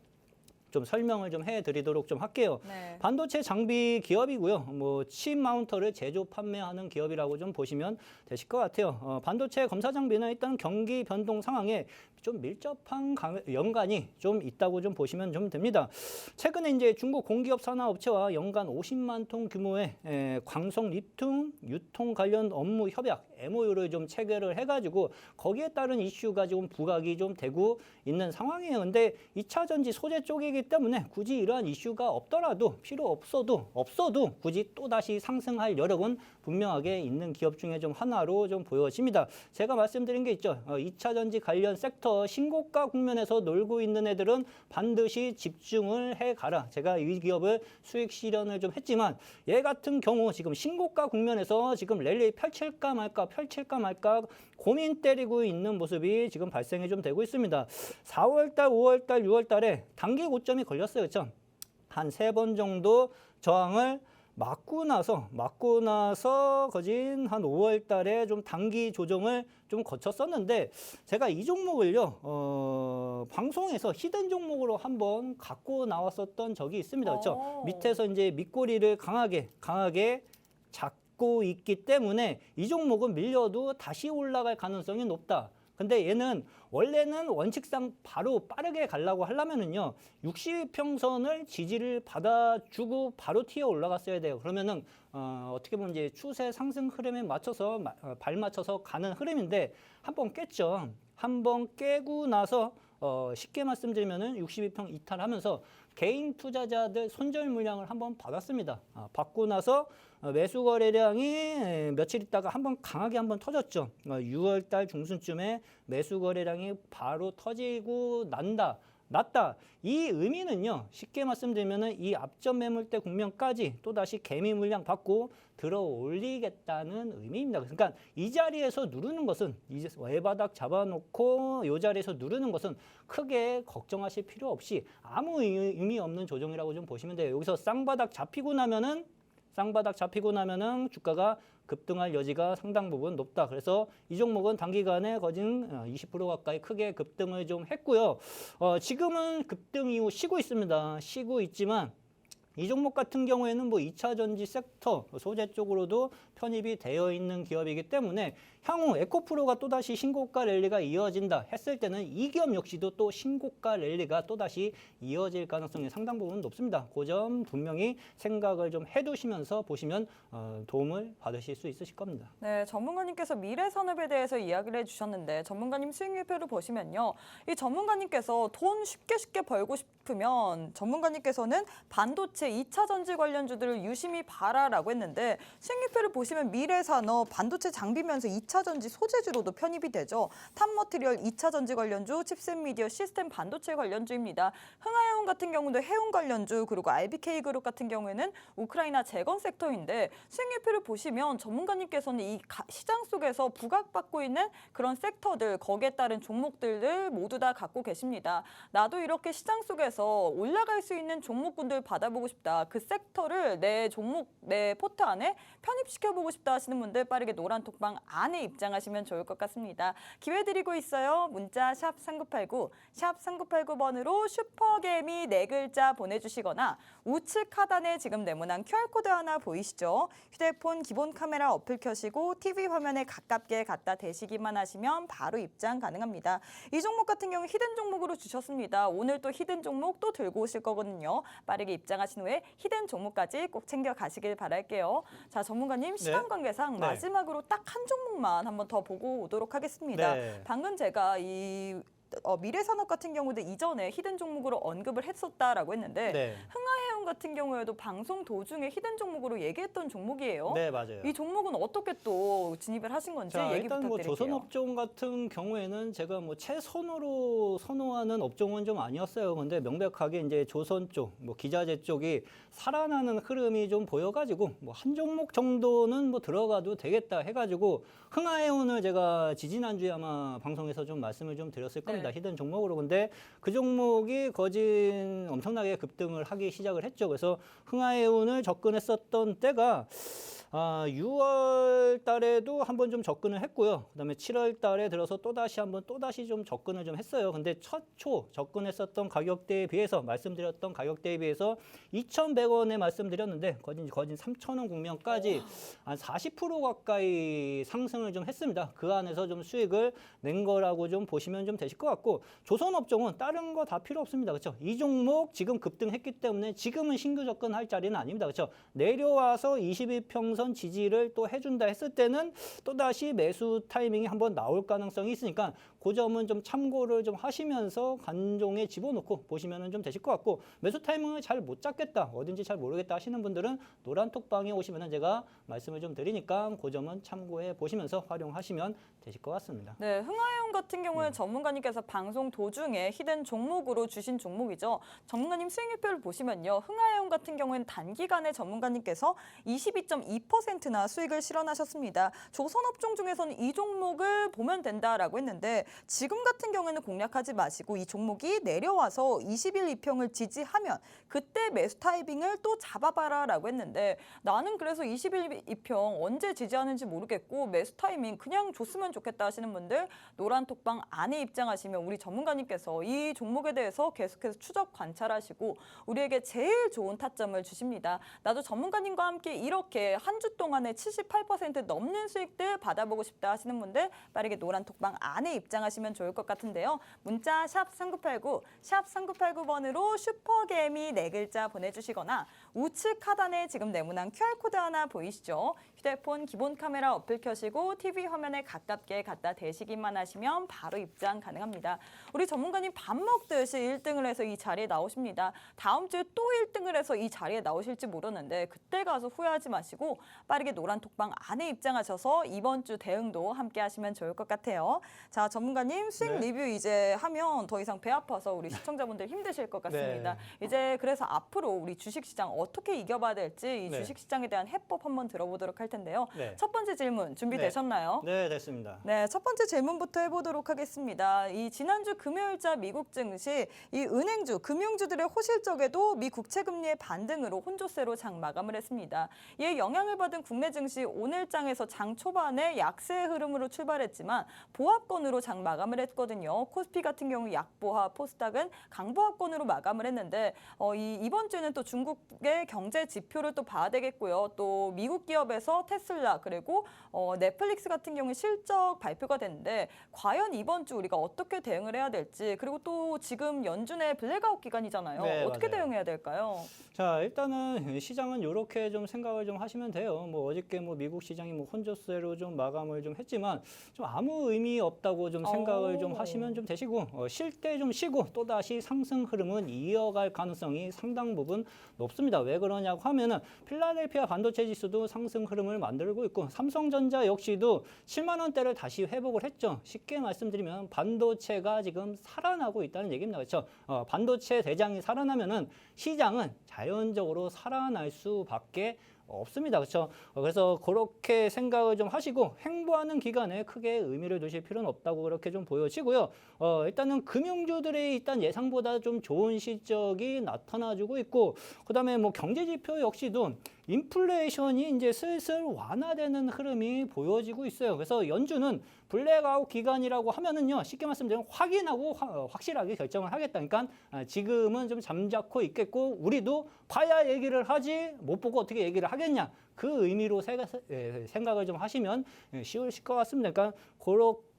좀 설명을 좀 해드리도록 좀 할게요. 네. 반도체 장비 기업이고요. 뭐 칩 마운터를 제조 판매하는 기업이라고 좀 보시면 되실 것 같아요. 반도체 검사 장비는 일단 경기 변동 상황에 좀 밀접한 연관이 좀 있다고 좀 보시면 좀 됩니다. 최근에 이제 중국 공기업 산하업체와 연간 50만 톤 규모의 광석 리튬 유통 관련 업무 협약 MOU를 좀 체결을 해가지고 거기에 따른 이슈가 좀 부각이 좀 되고 있는 상황이에요. 근데 2차 전지 소재 쪽이기 때문에 굳이 이러한 이슈가 없더라도 필요 없어도 굳이 또 다시 상승할 여력은 분명하게 있는 기업 중에 좀 하나로 좀 보여집니다. 제가 말씀드린 게 있죠. 2차 전지 관련 섹터 신고가 국면에서 놀고 있는 애들은 반드시 집중을 해가라. 제가 이 기업을 수익 실현을 좀 했지만 얘 같은 경우 지금 신고가 국면에서 지금 랠리 펼칠까 말까 고민 때리고 있는 모습이 지금 발생이 좀 되고 있습니다. 4월달, 5월달, 6월달에 단기 고점이 걸렸어요. 그렇죠? 한 3번 정도 저항을 맞고 나서 거진 한 5월 달에 좀 단기 조정을 좀 거쳤었는데 제가 이 종목을요, 방송에서 히든 종목으로 한번 갖고 나왔었던 적이 있습니다. 그렇죠? 밑에서 이제 밑꼬리를 강하게 잡고 있기 때문에 이 종목은 밀려도 다시 올라갈 가능성이 높다. 근데 얘는 원래는 원칙상 바로 빠르게 가려고 하려면은요, 60평선을 지지를 받아주고 바로 튀어 올라갔어야 돼요. 그러면은 어떻게 보면 이제 추세 상승 흐름에 맞춰서 발 맞춰서 가는 흐름인데 한번 깼죠. 한번 깨고 나서 쉽게 말씀드리면은 62평 이탈하면서 개인 투자자들 손절 물량을 한번 받았습니다. 받고 나서 매수 거래량이 며칠 있다가 한번 강하게 한번 터졌죠. 6월 달 중순쯤에 매수 거래량이 바로 터지고 났다. 이 의미는요, 쉽게 말씀드리면은 이 앞전 매물대 국면까지 또다시 개미 물량 받고 들어 올리겠다는 의미입니다. 그러니까 이 자리에서 누르는 것은 이제 외바닥 잡아놓고 이 자리에서 누르는 것은 크게 걱정하실 필요 없이 아무 의미 없는 조정이라고 좀 보시면 돼요. 여기서 쌍바닥 잡히고 나면은 주가가 급등할 여지가 상당 부분 높다. 그래서 이 종목은 단기간에 거진 20% 가까이 크게 급등을 좀 했고요. 지금은 급등 이후 쉬고 있습니다. 쉬고 있지만 이 종목 같은 경우에는 뭐 2차 전지 섹터 소재 쪽으로도 편입이 되어 있는 기업이기 때문에 향후 에코프로가 또다시 신고가 랠리가 이어진다 했을 때는 이 기업 역시도 또 신고가 랠리가 또다시 이어질 가능성이 상당 부분 높습니다. 그 점 분명히 생각을 좀 해두시면서 보시면 도움을 받으실 수 있으실 겁니다. 네, 전문가님께서 미래산업에 대해서 이야기를 해주셨는데 전문가님 수익률표를 보시면요. 이 전문가님께서 돈 쉽게 벌고 싶으면 전문가님께서는 반도체 2차 전지 관련주들을 유심히 봐라라고 했는데 수익률표를 보시면 미래산업, 반도체 장비면서 2차 전지 소재주로도 편입이 되죠. 탑머티리얼 2차 전지 관련주, 칩셋 미디어 시스템 반도체 관련주입니다. 흥하해운 같은 경우도 해운 관련주, 그리고 RBK그룹 같은 경우에는 우크라이나 재건 섹터인데 수익률표를 보시면 전문가님께서는 이 시장 속에서 부각받고 있는 그런 섹터들, 거기에 따른 종목들을 모두 다 갖고 계십니다. 나도 이렇게 시장 속에서 올라갈 수 있는 종목군들 받아보고 싶다. 그 섹터를 내 종목, 내 포트 안에 편입시켜보고 싶다 하시는 분들 빠르게 노란톡방 안에 입장하시면 좋을 것 같습니다. 기회 드리고 있어요. 문자 샵 3989, 샵 3989번으로 슈퍼개미 4글자 보내주시거나 우측 하단에 지금 네모난 QR코드 하나 보이시죠? 휴대폰 기본 카메라 어플 켜시고 TV 화면에 가깝게 갖다 대시기만 하시면 바로 입장 가능합니다. 이 종목 같은 경우 히든 종목으로 주셨습니다. 오늘 또 히든 종목 또 들고 오실 거거든요. 빠르게 입장하신 후에 히든 종목까지 꼭 챙겨 가시길 바랄게요. 자, 전문가님 시간 관계상 네. 마지막으로 딱 한 종목만 한번 더 보고 오도록 하겠습니다. 네. 방금 제가 이 미래산업 같은 경우도 이전에 히든 종목으로 언급을 했었다라고 했는데 네. 흥하해운 같은 경우에도 방송 도중에 히든 종목으로 얘기했던 종목이에요. 네, 맞아요. 이 종목은 어떻게 또 진입을 하신 건지 자, 얘기 일단 뭐 부탁드릴게요. 조선업종 같은 경우에는 제가 뭐 최선호로 선호하는 업종은 좀 아니었어요. 근데 명백하게 이제 조선 쪽, 뭐 기자재 쪽이 살아나는 흐름이 좀 보여가지고 뭐 한 종목 정도는 뭐 들어가도 되겠다 해가지고 흥하해운을 제가 지지난주에 아마 방송에서 좀 말씀을 좀 드렸을 겁니다. 네. 히든 종목으로. 근데 그 종목이 거진 엄청나게 급등을 하기 시작을 했죠. 그래서 흥하해운을 접근했었던 때가 6월 달에도 한번 좀 접근을 했고요. 그다음에 7월 달에 들어서 또다시 좀 접근을 좀 했어요. 근데 첫 초 접근했었던 가격대에 비해서 말씀드렸던 가격대에 비해서 2,100원에 말씀드렸는데 거진 3,000원 국면까지 한 40% 가까이 상승을 좀 했습니다. 그 안에서 좀 수익을 낸 거라고 좀 보시면 좀 되실 것 같고 조선업종은 다른 거 다 필요 없습니다. 그렇죠? 이 종목 지금 급등했기 때문에 지금은 신규 접근할 자리는 아닙니다. 그렇죠? 내려와서 21평선 지지를 또 해준다 했을 때는 또다시 매수 타이밍이 한번 나올 가능성이 있으니까 그 점은 좀 참고를 좀 하시면서 관종에 집어넣고 보시면 좀 되실 것 같고 매수 타이밍을 잘 못 잡겠다, 어딘지 잘 모르겠다 하시는 분들은 노란톡방에 오시면 제가 말씀을 좀 드리니까 그 점은 참고해 보시면서 활용하시면 되실 것 같습니다. 네, 흥하해운 같은 경우는 전문가님께서 방송 도중에 히든 종목으로 주신 종목이죠. 전문가님 수익률표를 보시면요. 흥하해운 같은 경우에는 단기간에 전문가님께서 22.2%나 수익을 실현하셨습니다. 조선업종 중에서는 이 종목을 보면 된다라고 했는데 지금 같은 경우에는 공략하지 마시고 이 종목이 내려와서 20일 이평을 지지하면 그때 매수 타이밍을 또 잡아봐라라고 했는데 나는 그래서 20일 이평 언제 지지하는지 모르겠고 매수 타이밍 그냥 줬으면 좋겠다 하시는 분들 노란톡방 안에 입장하시면 우리 전문가님께서 이 종목에 대해서 계속해서 추적 관찰하시고 우리에게 제일 좋은 타점을 주십니다. 나도 전문가님과 함께 이렇게 한 주 동안에 78% 넘는 수익들 받아보고 싶다 하시는 분들 빠르게 노란톡방 안에 입장하시면 좋을 것 같은데요. 문자 샵 3989, 샵 3989번으로 슈퍼개미 4글자 보내주시거나 우측 하단에 지금 네모난 QR코드 하나 보이시죠? 휴대폰 기본 카메라 어플 켜시고 TV 화면에 가깝게 갖다 대시기만 하시면 바로 입장 가능합니다. 우리 전문가님 밥 먹듯이 1등을 해서 이 자리에 나오십니다. 다음 주에 또 1등을 해서 이 자리에 나오실지 모르는데 그때 가서 후회하지 마시고 빠르게 노란톡방 안에 입장하셔서 이번 주 대응도 함께 하시면 좋을 것 같아요. 자, 전문가님 수익 네. 리뷰 이제 하면 더 이상 배 아파서 우리 시청자분들 힘드실 것 같습니다. 네. 이제 그래서 앞으로 우리 주식시장 어떻게 이겨봐야 될지 이 네. 주식시장에 대한 해법 한번 들어보도록 할 텐데요. 네. 첫 번째 질문 준비되셨나요? 네, 됐습니다. 네, 첫 번째 질문부터 해보도록 하겠습니다. 이 지난주 금요일자 미국 증시, 이 은행주, 금융주들의 호실적에도 미 국채 금리의 반등으로 혼조세로 장 마감을 했습니다. 이에 영향을 받은 국내 증시 오늘장에서 장 초반에 약세의 흐름으로 출발했지만 보합권으로 장 마감을 했거든요. 코스피 같은 경우 약보합, 포스닥은 강보합권으로 마감을 했는데 이번 주에는 또 중국의 경제 지표를 또 봐야 되겠고요. 또 미국 기업에서 테슬라 그리고 넷플릭스 같은 경우 실적 발표가 됐는데 과연 이번 주 우리가 어떻게 대응을 해야 될지 그리고 또 지금 연준의 블랙아웃 기간이잖아요. 네, 어떻게 맞아요. 대응해야 될까요? 자, 일단은 시장은 이렇게 좀 생각을 좀 하시면 돼요. 뭐 어저께 뭐 미국 시장이 뭐 혼조세로 좀 마감을 좀 했지만 좀 아무 의미 없다고 좀 생각을 좀 하시면 좀 되시고 쉴 때 좀 쉬고 또다시 상승 흐름은 이어갈 가능성이 상당 부분 높습니다. 왜 그러냐고 하면은 필라델피아 반도체 지수도 상승 흐름을 만들고 있고 삼성전자 역시도 7만 원대를 다시 회복을 했죠. 쉽게 말씀드리면 반도체가 지금 살아나고 있다는 얘기입니다. 그렇죠? 반도체 대장이 살아나면은 시장은 자연적으로 살아날 수밖에 없습니다. 그렇죠? 그래서 그렇게 생각을 좀 하시고 행보하는 기간에 크게 의미를 두실 필요는 없다고 그렇게 좀 보여지고요. 일단은 금융주들의 일단 예상보다 좀 좋은 실적이 나타나주고 있고, 그다음에 뭐 경제 지표 역시도 인플레이션이 이제 슬슬 완화되는 흐름이 보여지고 있어요. 그래서 연준은 블랙아웃 기간이라고 하면은요, 쉽게 말씀드리면 확인하고 확실하게 결정을 하겠다니까 지금은 좀 잠자코 있겠고 우리도 봐야 얘기를 하지 못 보고 어떻게 얘기를 하겠냐, 그 의미로 생각을 좀 하시면 쉬우실 것 같습니다. 그러니까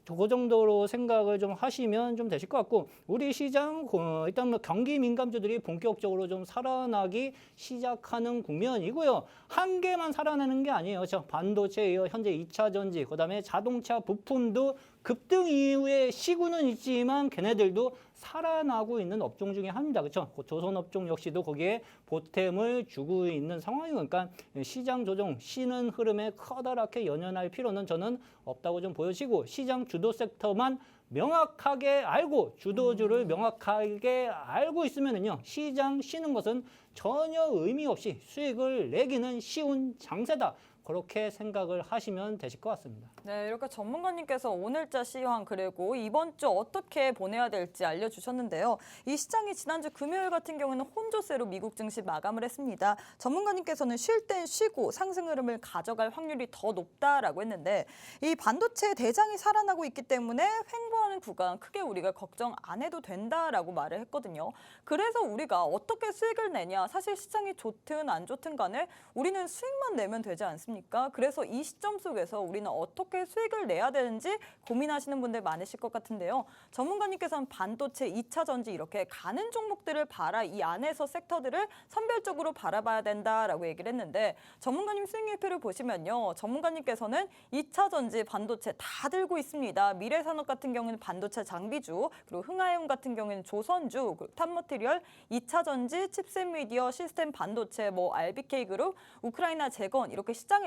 그 정도로 생각을 좀 하시면 좀 되실 것 같고, 우리 시장 일단 뭐 경기 민감주들이 본격적으로 좀 살아나기 시작하는 국면이고요. 한 개만 살아나는 게 아니에요. 그렇죠? 반도체 현재 2차 전지, 그다음에 자동차 부품도 급등 이후에 시구는 있지만 걔네들도 살아나고 있는 업종 중에 하나입니다. 그렇죠? 조선업종 역시도 거기에 보탬을 주고 있는 상황이니까 그러니까 시장 조정, 쉬는 흐름에 커다랗게 연연할 필요는 저는 없다고 좀 보여지고, 시장 주도 섹터만 명확하게 알고 주도주를 명확하게 알고 있으면은요, 시장 쉬는 것은 전혀 의미 없이 수익을 내기는 쉬운 장세다. 그렇게 생각을 하시면 되실 것 같습니다. 네, 이렇게 전문가님께서 오늘자 시황 그리고 이번 주 어떻게 보내야 될지 알려주셨는데요. 이 시장이 지난주 금요일 같은 경우는 혼조세로 미국 증시 마감을 했습니다. 전문가님께서는 쉴 땐 쉬고 상승 흐름을 가져갈 확률이 더 높다라고 했는데, 이 반도체 대장이 살아나고 있기 때문에 횡보하는 구간 크게 우리가 걱정 안 해도 된다라고 말을 했거든요. 그래서 우리가 어떻게 수익을 내냐, 사실 시장이 좋든 안 좋든 간에 우리는 수익만 내면 되지 않습니까? 그래서 이 시점 속에서 우리는 어떻게 수익을 내야 되는지 고민하시는 분들 많으실 것 같은데요. 전문가님께서는 반도체, 2차 전지 이렇게 가는 종목들을 이 안에서 섹터들을 선별적으로 바라봐야 된다라고 얘기를 했는데, 전문가님 수익률표를 보시면요. 전문가님께서는 2차 전지, 반도체 다 들고 있습니다. 미래산업 같은 경우는 반도체 장비주, 그리고 흥하해운 같은 경우에는 조선주, 탑머티리얼, 2차 전지, 칩셋 미디어, 시스템 반도체, RBK그룹, 우크라이나 재건, 이렇게 시장에서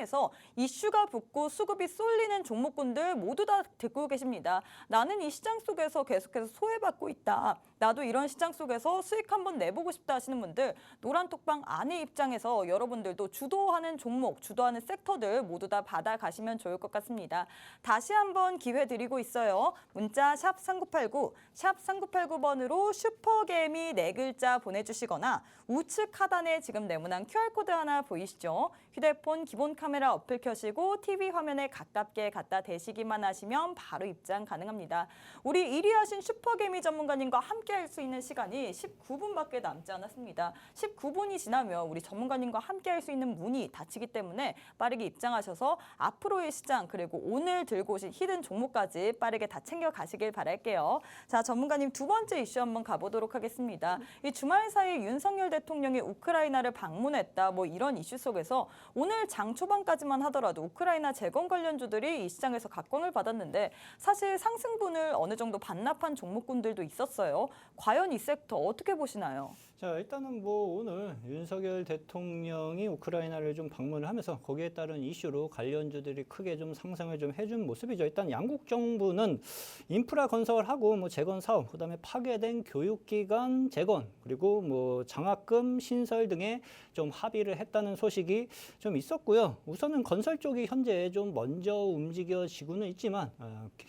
이슈가 붙고 수급이 쏠리는 종목군들 모두 다 듣고 계십니다. 나는 이 시장 속에서 계속해서 소외받고 있다. 나도 이런 시장 속에서 수익 한번 내보고 싶다 하시는 분들, 노란톡방 안의 입장에서 여러분들도 주도하는 종목, 주도하는 섹터들 모두 다 받아가시면 좋을 것 같습니다. 다시 한번 기회 드리고 있어요. 문자 샵 3989, 샵 3989번으로 슈퍼개미 4글자 보내주시거나 우측 하단에 지금 네모난 QR코드 하나 보이시죠? 휴대폰 기본 카메라 어플 켜시고 TV 화면에 가깝게 갖다 대시기만 하시면 바로 입장 가능합니다. 우리 1위 하신 슈퍼개미 전문가님과 함께 할 수 있는 시간이 19분밖에 남지 않았습니다. 19분이 지나면 우리 전문가님과 함께 할 수 있는 문이 닫히기 때문에 빠르게 입장하셔서 앞으로의 시장, 그리고 오늘 들고 오신 히든 종목까지 빠르게 다 챙겨 가시길 바랄게요. 자, 전문가님 두 번째 이슈 한번 가보도록 하겠습니다. 이 주말 사이 윤석열 대통령이 우크라이나를 방문했다, 이런 이슈 속에서 오늘 장 초반까지만 하더라도 우크라이나 재건 관련주들이 이 시장에서 각광을 받았는데, 사실 상승분을 어느 정도 반납한 종목군들도 있었어요. 과연 이 섹터 어떻게 보시나요? 자, 일단은 오늘 윤석열 대통령이 우크라이나를 좀 방문을 하면서 거기에 따른 이슈로 관련주들이 크게 좀 상승을 좀 해준 모습이죠. 일단 양국 정부는 인프라 건설하고 재건 사업, 그다음에 파괴된 교육기관 재건, 그리고 장학금 신설 등에 좀 합의를 했다는 소식이 좀 있었고요. 우선은 건설 쪽이 현재 좀 먼저 움직여지고는 있지만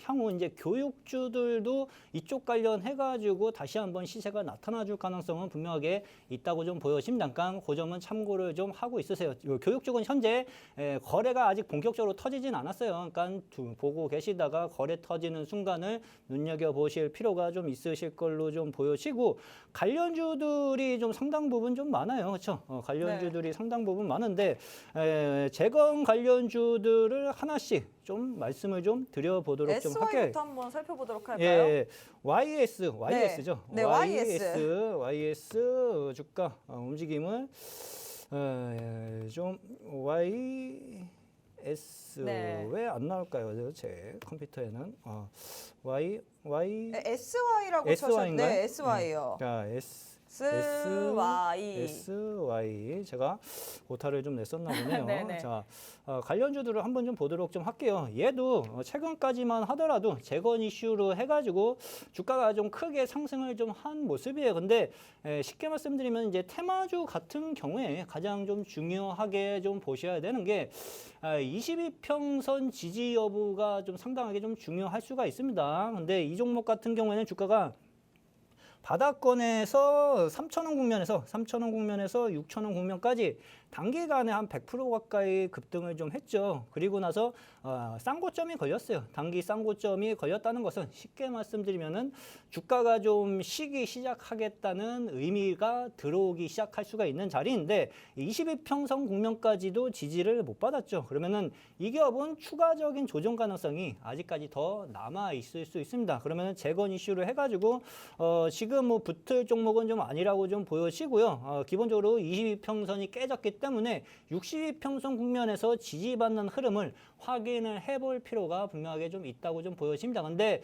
향후 이제 교육주들도 이쪽 관련해가지고 다시 한번 시세가 나타나줄 가능성은 분명하게 있다고 좀 보여집니다. 그러니까 그 점은 참고를 좀 하고 있으세요. 교육 쪽은 현재 거래가 아직 본격적으로 터지진 않았어요. 그러니까 보고 계시다가 거래 터지는 순간을 눈여겨보실 필요가 좀 있으실 걸로 좀 보여지고, 관련주들이 좀 상당 부분 좀 많아요. 그렇죠? 관련주들이 상당 부분 많은데 재건 관련주들을 하나씩 좀 말씀을 좀 드려보도록 좀 할게요. SY부터 한번 살펴보도록 할까요? 예, YS죠. 네, YS 주가 움직임을 좀 YS 네. 왜 안 나올까요? 제 컴퓨터에는 SY라고 SY인가요? 네, SY요. 자, SY. 제가 오타를 좀 냈었나 보네요. 네네. 자, 관련주들을 한번 좀 보도록 좀 할게요. 얘도 최근까지만 하더라도 재건 이슈로 해가지고 주가가 좀 크게 상승을 좀 한 모습이에요. 근데 쉽게 말씀드리면 이제 테마주 같은 경우에 가장 좀 중요하게 좀 보셔야 되는 게 22평선 지지 여부가 좀 상당하게 좀 중요할 수가 있습니다. 근데 이 종목 같은 경우에는 주가가 바닥권에서 3,000원 국면에서 6,000원 국면까지 단기간에 한 100% 가까이 급등을 좀 했죠. 그리고 나서 쌍고점이 걸렸어요. 단기 쌍고점이 걸렸다는 것은 쉽게 말씀드리면은 주가가 좀 쉬기 시작하겠다는 의미가 들어오기 시작할 수가 있는 자리인데 22평선 국면까지도 지지를 못 받았죠. 그러면은 이 기업은 추가적인 조정 가능성이 아직까지 더 남아 있을 수 있습니다. 그러면은 재건 이슈를 해가지고 지금 뭐 붙을 종목은 좀 아니라고 좀 보여지고요. 기본적으로 22평선이 깨졌기 때문에 62평선 국면에서 지지받는 흐름을 확인을 해볼 필요가 분명하게 좀 있다고 좀 보여집니다. 근데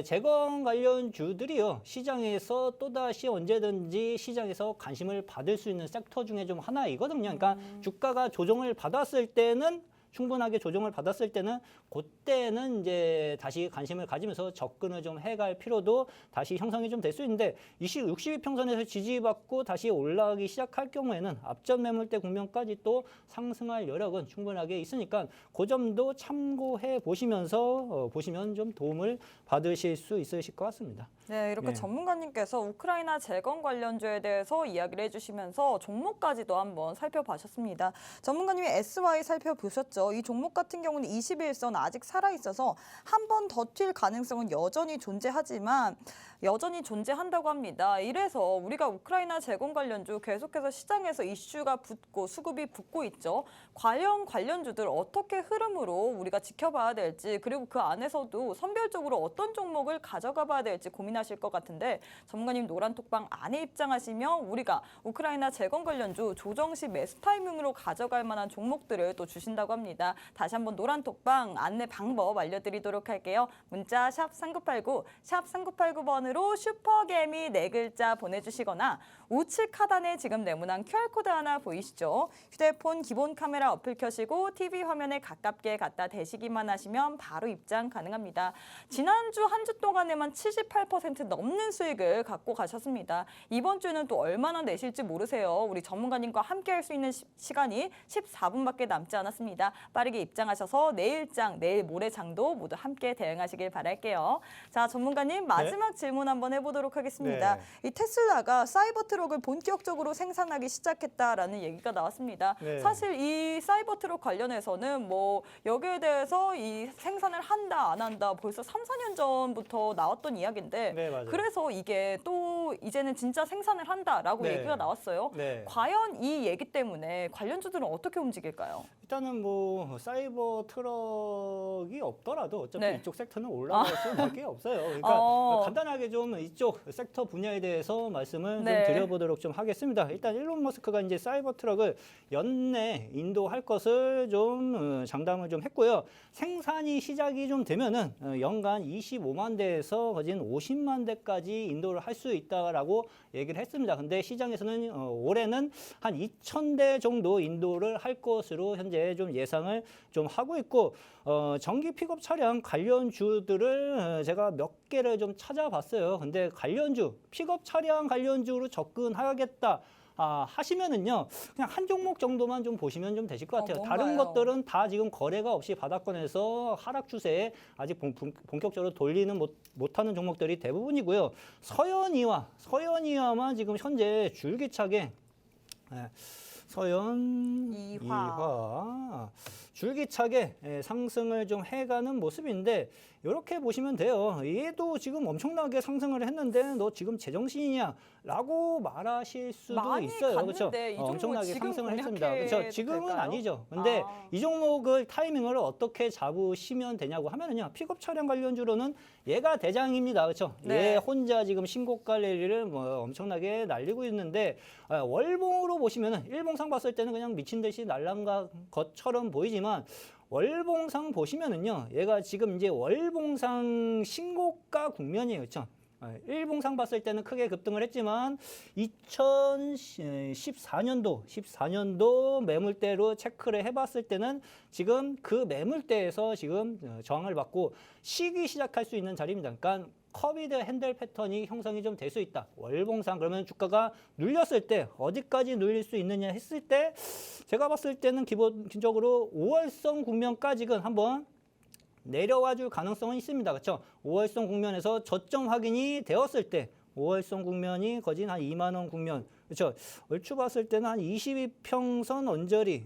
재건 관련주들이요 시장에서 또다시 언제든지 시장에서 관심을 받을 수 있는 섹터 중에 좀 하나이거든요. 그러니까 주가가 조정을 받았을 때는 충분하게 조정을 받았을 때는 그때는 이제 다시 관심을 가지면서 접근을 좀 해갈 필요도 다시 형성이 좀 될 수 있는데 62평선에서 지지받고 다시 올라가기 시작할 경우에는 앞전 매물대 국면까지 또 상승할 여력은 충분하게 있으니까 그 점도 참고해 보시면서 보시면 좀 도움을 받으실 수 있으실 것 같습니다. 네, 이렇게 네. 전문가님께서 우크라이나 재건 관련주에 대해서 이야기를 해주시면서 종목까지도 한번 살펴보셨습니다. 전문가님이 SY 살펴보셨죠. 이 종목 같은 경우는 21선 아직 살아있어서 한 번 더 튈 가능성은 여전히 존재하지만 여전히 존재한다고 합니다. 이래서 우리가 우크라이나 재건 관련주 계속해서 시장에서 이슈가 붙고 수급이 붙고 있죠. 관련주들 어떻게 흐름으로 우리가 지켜봐야 될지 그리고 그 안에서도 선별적으로 어떤 종목을 가져가 봐야 될지 고민하실 것 같은데 전문가님 노란톡방 안에 입장하시면 우리가 우크라이나 재건 관련주 조정 시 매수 타이밍으로 가져갈 만한 종목들을 또 주신다고 합니다. 다시 한번 노란톡방 안내 방법 알려드리도록 할게요. 문자 샵 3989, 샵 3989번으로 슈퍼개미 4글자 보내주시거나 우측 하단에 지금 네모난 QR코드 하나 보이시죠? 휴대폰 기본 카메라 어플 켜시고 TV 화면에 가깝게 갖다 대시기만 하시면 바로 입장 가능합니다. 지난주 한 주 동안에만 78% 넘는 수익을 갖고 가셨습니다. 이번 주는 또 얼마나 내실지 모르세요. 우리 전문가님과 함께 할 수 있는 시간이 14분밖에 남지 않았습니다. 빠르게 입장하셔서 내일장, 내일 모레장도 모두 함께 대응하시길 바랄게요. 자, 전문가님 마지막 질문 한번 해보도록 하겠습니다. 네. 이 테슬라가 사이버 트럭을 본격적으로 생산하기 시작했다라는 얘기가 나왔습니다. 네. 사실 이 사이버 트럭 관련해서는 뭐 여기에 대해서 이 생산을 한다 안 한다 벌써 3, 4년 전부터 나왔던 이야기인데 네, 맞아요. 그래서 이게 또 이제는 진짜 생산을 한다라고 네. 얘기가 나왔어요. 네. 과연 이 얘기 때문에 관련주들은 어떻게 움직일까요? 일단은 뭐 사이버 트럭이 없더라도 어차피 네. 이쪽 섹터는 올라갈 수밖에 없어요. 그러니까 간단하게 좀 이쪽 섹터 분야에 대해서 말씀을 네. 좀 드려보도록 좀 하겠습니다. 일단 일론 머스크가 이제 사이버 트럭을 연내 인도할 것을 좀 장담을 좀 했고요. 생산이 시작이 좀 되면은 연간 25만 대에서 거진 50만 대까지 인도를 할 수 있다라고 얘기를 했습니다. 근데 시장에서는 올해는 한 2,000대 정도 인도를 할 것으로 현재 좀 예상을 좀 하고 있고 전기 픽업 차량 관련주들을 제가 몇 개를 좀 찾아봤어요. 근데 관련주, 픽업 차량 관련주로 접근하겠다. 하시면은요, 그냥 한 종목 정도만 좀 보시면 좀 되실 것 같아요. 다른 뭔가요? 것들은 다 지금 거래가 없이 바닥권에서 하락 추세에 아직 본격적으로 돌리는 못하는 종목들이 대부분이고요. 서현이와만 지금 현재 줄기차게 이화 줄기차게 상승을 좀 해가는 모습인데 이렇게 보시면 돼요. 얘도 지금 엄청나게 상승을 했는데 너 지금 제정신이냐? 라고 말하실 수도 많이 있어요. 그렇죠? 갔는데 이 종목 엄청나게 지금 상승을 했습니다. 공략해도 그렇죠? 지금은 될까요? 아니죠. 근데 이 종목을 타이밍을 어떻게 잡으시면 되냐고 하면은요. 픽업 차량 관련주로는 얘가 대장입니다. 그렇죠? 네. 얘 혼자 지금 신고가 랠리를 뭐 엄청나게 날리고 있는데 월봉으로 보시면은 일봉상 봤을 때는 그냥 미친 듯이 날아간 것처럼 보이지만 월봉상 보시면은요. 얘가 지금 이제 월봉상 신고가 국면이에요. 그렇죠? 일봉상 봤을 때는 크게 급등을 했지만 2014년도 매물대로 체크를 해봤을 때는 지금 그 매물대에서 지금 저항을 받고 쉬기 시작할 수 있는 자리입니다. 그러니까 커비드 핸들 패턴이 형성이 좀 될 수 있다. 월봉상 그러면 주가가 눌렸을 때 어디까지 눌릴 수 있느냐 했을 때 제가 봤을 때는 기본적으로 5월선 국면까지는 한번 내려와 줄 가능성은 있습니다. 그렇죠? 5월선 국면에서 저점 확인이 되었을 때 5월선 국면이 거진 한 2만 원 국면. 그렇죠? 얼추 봤을 때는 한 22평선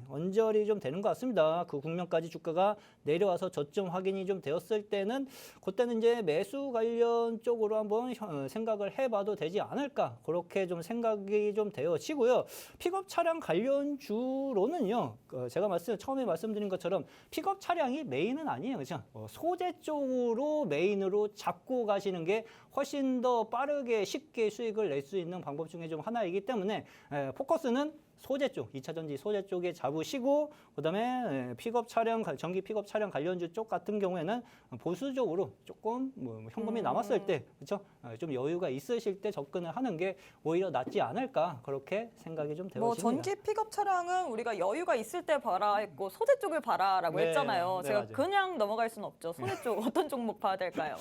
언저리 좀 되는 것 같습니다. 그 국면까지 주가가 내려와서 저점 확인이 좀 되었을 때는 그때는 이제 매수 관련 쪽으로 한번 생각을 해봐도 되지 않을까 그렇게 좀 생각이 좀 되어지고요. 픽업 차량 관련주로는요. 제가 처음에 말씀드린 것처럼 픽업 차량이 메인은 아니에요. 그렇죠? 소재 쪽으로 메인으로 잡고 가시는 게 훨씬 더 빠르게 쉽게 수익을 낼 수 있는 방법 중에 좀 하나이기 때문에 포커스는 소재 쪽, 2차 전지 소재 쪽에 잡으시고 그다음에 픽업 차량, 전기 픽업 차량 관련주 쪽 같은 경우에는 보수적으로 조금 현금이 남았을 때, 그렇죠? 좀 여유가 있으실 때 접근을 하는 게 오히려 낫지 않을까 그렇게 생각이 좀 되어집니다. 전기 픽업 차량은 우리가 여유가 있을 때 봐라 했고 소재 쪽을 봐라라고 네, 했잖아요. 네, 제가 맞아요. 그냥 넘어갈 수는 없죠. 소재 쪽 어떤 종목 봐야 될까요?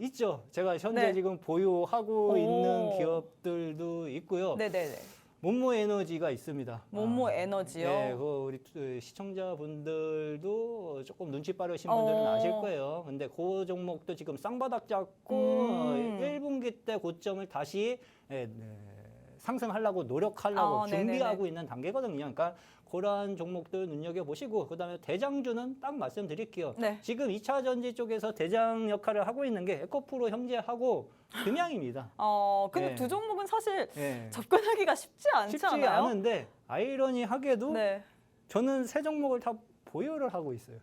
있죠. 제가 현재 네. 지금 보유하고 오. 있는 기업들도 있고요. 네네네. 몬모 에너지가 있습니다. 몬모 에너지요. 네, 우리 시청자분들도 조금 눈치 빠르신 분들은 아실 거예요. 근데 그 종목도 지금 쌍바닥 잡고 1분기 때 고점을 다시 상승하려고 노력하려고 준비하고 네네네. 있는 단계거든요. 그러니까 그러한 종목들 눈여겨보시고 그다음에 대장주는 딱 말씀드릴게요. 네. 지금 2차 전지 쪽에서 대장 역할을 하고 있는 게 에코프로 형제하고 금양입니다. 근데 네. 두 종목은 사실 네. 접근하기가 쉽지 않지 쉽지 않아요? 않은데 아이러니하게도 네. 저는 세 종목을 다 보유를 하고 있어요.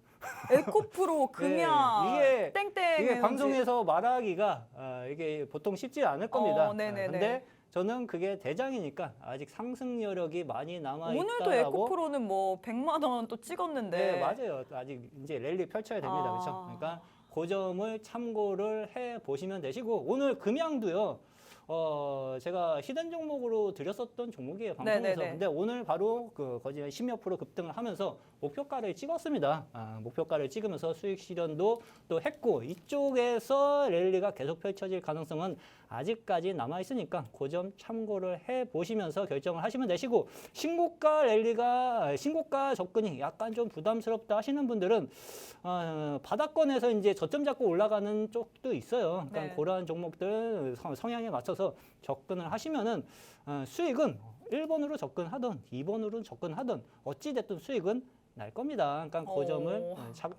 에코프로, 금양, 이게 땡땡. 이게 방송에서 말하기가 이게 보통 쉽지 않을 겁니다. 네네네. 근데 저는 그게 대장이니까 아직 상승 여력이 많이 남아 있다라고. 오늘도 에코프로는 100만 원 또 찍었는데. 네, 맞아요. 아직 이제 랠리 펼쳐야 됩니다. 그렇죠? 그러니까 그 점을 참고를 해 보시면 되시고 오늘 금양도요. 제가 히든 종목으로 드렸었던 종목이에요, 방송에서. 네네네. 근데 오늘 바로 거의 10몇 프로 급등을 하면서 목표가를 찍었습니다. 목표가를 찍으면서 수익 실현도 또 했고 이쪽에서 랠리가 계속 펼쳐질 가능성은 아직까지 남아 있으니까 그 점 참고를 해 보시면서 결정을 하시면 되시고 신고가 접근이 약간 좀 부담스럽다 하시는 분들은 바닥권에서 이제 저점 잡고 올라가는 쪽도 있어요. 그러니까 네. 그러한 종목들 성향에 맞춰서 접근을 하시면은 수익은 1번으로 접근하든 2번으로 접근하든 어찌 됐든 수익은 날 겁니다. 그러니까 그 점을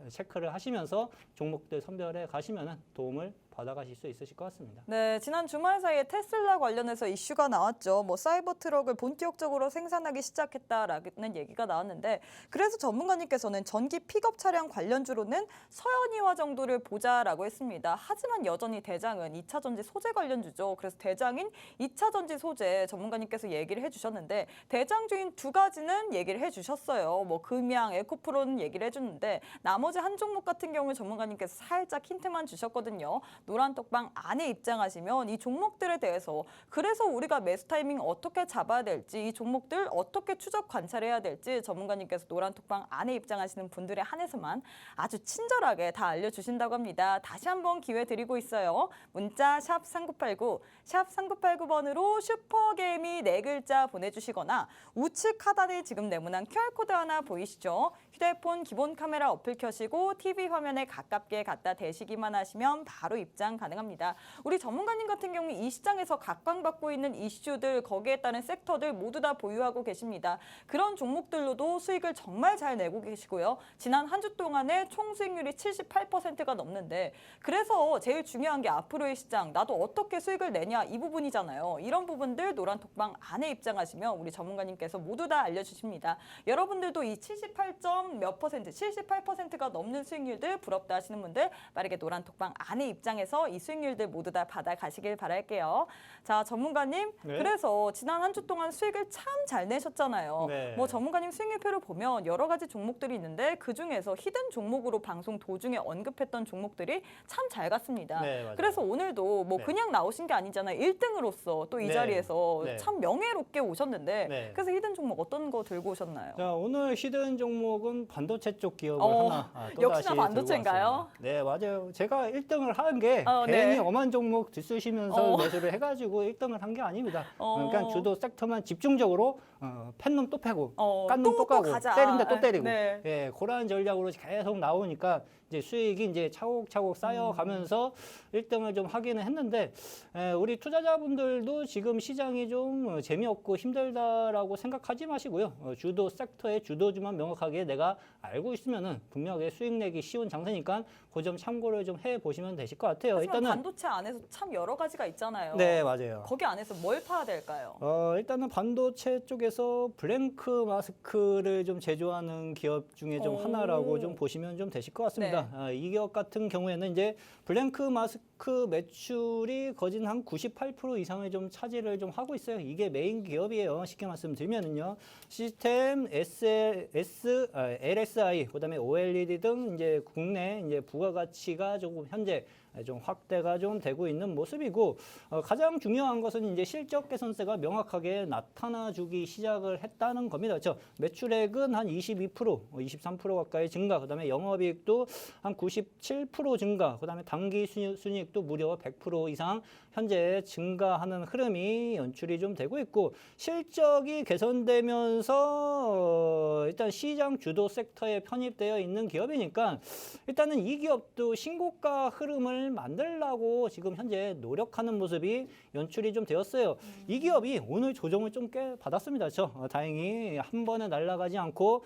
체크를 하시면서 종목들 선별해 가시면은 도움을 받아가실 수 있으실 것 같습니다. 네, 지난 주말 사이에 테슬라 관련해서 이슈가 나왔죠. 사이버 트럭을 본격적으로 생산하기 시작했다라는 얘기가 나왔는데 그래서 전문가님께서는 전기 픽업 차량 관련주로는 서현이와 정도를 보자라고 했습니다. 하지만 여전히 대장은 2차 전지 소재 관련주죠. 그래서 대장인 2차 전지 소재 전문가님께서 얘기를 해주셨는데 대장주인 두 가지는 얘기를 해주셨어요. 금양, 에코프로는 얘기를 해줬는데 나머지 한 종목 같은 경우 전문가님께서 살짝 힌트만 주셨거든요. 노란톡방 안에 입장하시면 이 종목들에 대해서 그래서 우리가 매수 타이밍 어떻게 잡아야 될지 이 종목들 어떻게 추적 관찰해야 될지 전문가님께서 노란톡방 안에 입장하시는 분들에 한해서만 아주 친절하게 다 알려주신다고 합니다. 다시 한번 기회 드리고 있어요. 문자 샵 3989, 샵 3989번으로 슈퍼게임이 4글자 보내주시거나 우측 하단에 지금 네모난 QR코드 하나 보이시죠? 휴대폰 기본 카메라 어플 켜시고 TV 화면에 가깝게 갖다 대시기만 하시면 바로 입장 가능합니다. 우리 전문가님 같은 경우 이 시장에서 각광받고 있는 이슈들 거기에 따른 섹터들 모두 다 보유하고 계십니다. 그런 종목들로도 수익을 정말 잘 내고 계시고요. 지난 한 주 동안에 총 수익률이 78%가 넘는데 그래서 제일 중요한 게 앞으로의 시장 나도 어떻게 수익을 내냐 이 부분이잖아요. 이런 부분들 노란톡방 안에 입장하시면 우리 전문가님께서 모두 다 알려주십니다. 여러분들도 이 78점 몇 퍼센트, 78%가 넘는 수익률들 부럽다 하시는 분들 빠르게 노란톡방 안에 입장해서 이 수익률들 모두 다 받아가시길 바랄게요. 자, 전문가님, 네. 그래서 지난 한 주 동안 수익을 참 잘 내셨잖아요. 네. 뭐 전문가님 수익률표를 보면 여러 가지 종목들이 있는데 그중에서 히든 종목으로 방송 도중에 언급했던 종목들이 참 잘 갔습니다. 네, 맞아요. 그래서 오늘도 뭐 네. 그냥 나오신 게 아니잖아요. 1등으로서 또 이 네. 자리에서 네. 참 명예롭게 오셨는데 네. 그래서 히든 종목 어떤 거 들고 오셨나요? 자, 오늘 히든 종목은 반도체 쪽 기업을 하나 또다시 역시나 들고 반도체인가요? 왔습니다. 네, 맞아요. 제가 1등을 한 게 네. 괜히 엄한 종목 들쑤시면서 어. 매수를 해가지고 1등을 한 게 아닙니다. 어. 그러니까 주도 섹터만 집중적으로 팬놈 또 패고 깐 또 놈 또 까고 가자. 때린다 또 때리고 네. 예, 그러한 전략으로 계속 나오니까 이제 수익이 이제 차곡차곡 쌓여가면서 1등을 좀 하기는 했는데 우리 투자자분들도 지금 시장이 좀 재미없고 힘들다라고 생각하지 마시고요. 주도 섹터의 주도주만 명확하게 내가 알고 있으면은 분명하게 수익 내기 쉬운 장세니까 그 점 참고를 좀 해보시면 되실 것 같아요. 하지만 일단은 반도체 안에서 참 여러 가지가 있잖아요. 네, 맞아요. 거기 안에서 뭘 파야 될까요? 일단은 반도체 쪽에서 블랭크 마스크를 좀 제조하는 기업 중에 좀 오. 하나라고 좀 보시면 좀 되실 것 같습니다. 이 기업 같은 경우에는 이제 블랭크 마스크 매출이 거진 한 98% 이상을 좀 차지를 좀 하고 있어요. 이게 메인 기업이에요. 쉽게 말씀드리면은요. 시스템, LSI, 그다음에 OLED 등 이제 국내 이제 부가가치가 조금 현재 좀 확대가 좀 되고 있는 모습이고 가장 중요한 것은 이제 실적 개선세가 명확하게 나타나주기 시작을 했다는 겁니다. 그렇죠? 매출액은 한 22%, 23% 가까이 증가, 그다음에 영업이익도 한 97% 증가, 그다음에 당기 순이익도 무려 100% 이상 현재 증가하는 흐름이 연출이 좀 되고 있고 실적이 개선되면서 일단 시장 주도 섹터에 편입되어 있는 기업이니까 일단은 이 기업도 신고가 흐름을 만들려고 지금 현재 노력하는 모습이 연출이 좀 되었어요. 이 기업이 오늘 조정을 좀 꽤 받았습니다. 그렇죠? 다행히 한 번에 날아가지 않고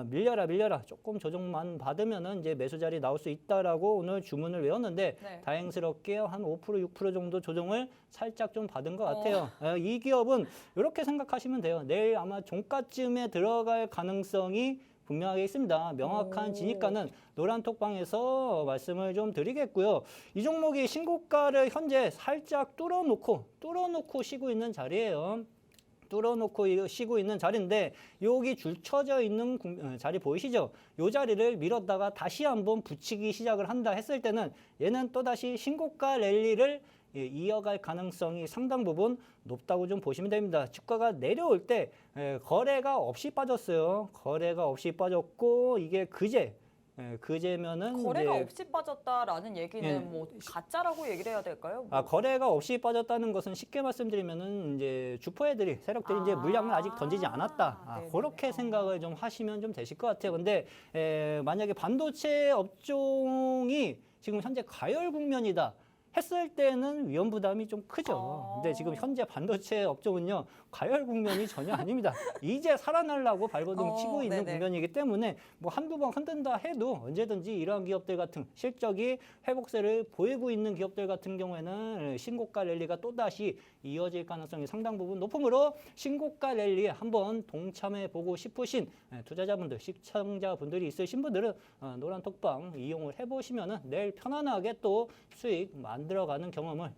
밀려라 조금 조정만 받으면은 이제 매수 자리 나올 수 있다라고 오늘 주문을 외웠는데 네. 다행스럽게 한 5% 6% 정도 조정을 살짝 좀 받은 것 같아요. 이 기업은 이렇게 생각하시면 돼요. 내일 아마 종가쯤에 들어갈 가능성이 분명하게 있습니다. 명확한 진입가는 노란톡방에서 말씀을 좀 드리겠고요. 이 종목이 신고가를 현재 살짝 뚫어놓고 쉬고 있는 자리예요. 뚫어놓고 쉬고 있는 자리인데 여기 줄 쳐져 있는 자리 보이시죠? 이 자리를 밀었다가 다시 한번 붙이기 시작을 한다 했을 때는 얘는 또다시 신고가 랠리를 이어갈 가능성이 상당 부분 높다고 좀 보시면 됩니다. 주가가 내려올 때 거래가 없이 빠졌어요. 거래가 없이 빠졌고 이게 그제면은 거래가 이제 없이 빠졌다라는 얘기는 예. 뭐 가짜라고 얘기를 해야 될까요? 뭐. 거래가 없이 빠졌다는 것은 쉽게 말씀드리면은 이제 주포애들이 세력들이 이제 물량을 아직 던지지 않았다. 네네네. 그렇게 생각을 좀 하시면 좀 되실 것 같아요. 근데 만약에 반도체 업종이 지금 현재 가열 국면이다. 했을 때는 위험 부담이 좀 크죠. 근데 지금 현재 반도체 업종은요, 가열 국면이 전혀 아닙니다. 이제 살아나려고 발버둥 치고 있는 네네. 국면이기 때문에 뭐 한두 번 흔든다 해도 언제든지 이러한 기업들 같은 실적이 회복세를 보이고 있는 기업들 같은 경우에는 신고가 랠리가 또다시 이어질 가능성이 상당 부분 높으므로 신고가 랠리에 한번 동참해 보고 싶으신 투자자분들, 시청자분들이 있으신 분들은 노란톡방 이용을 해보시면은 내일 편안하게 또 수익 만들어가는 경험을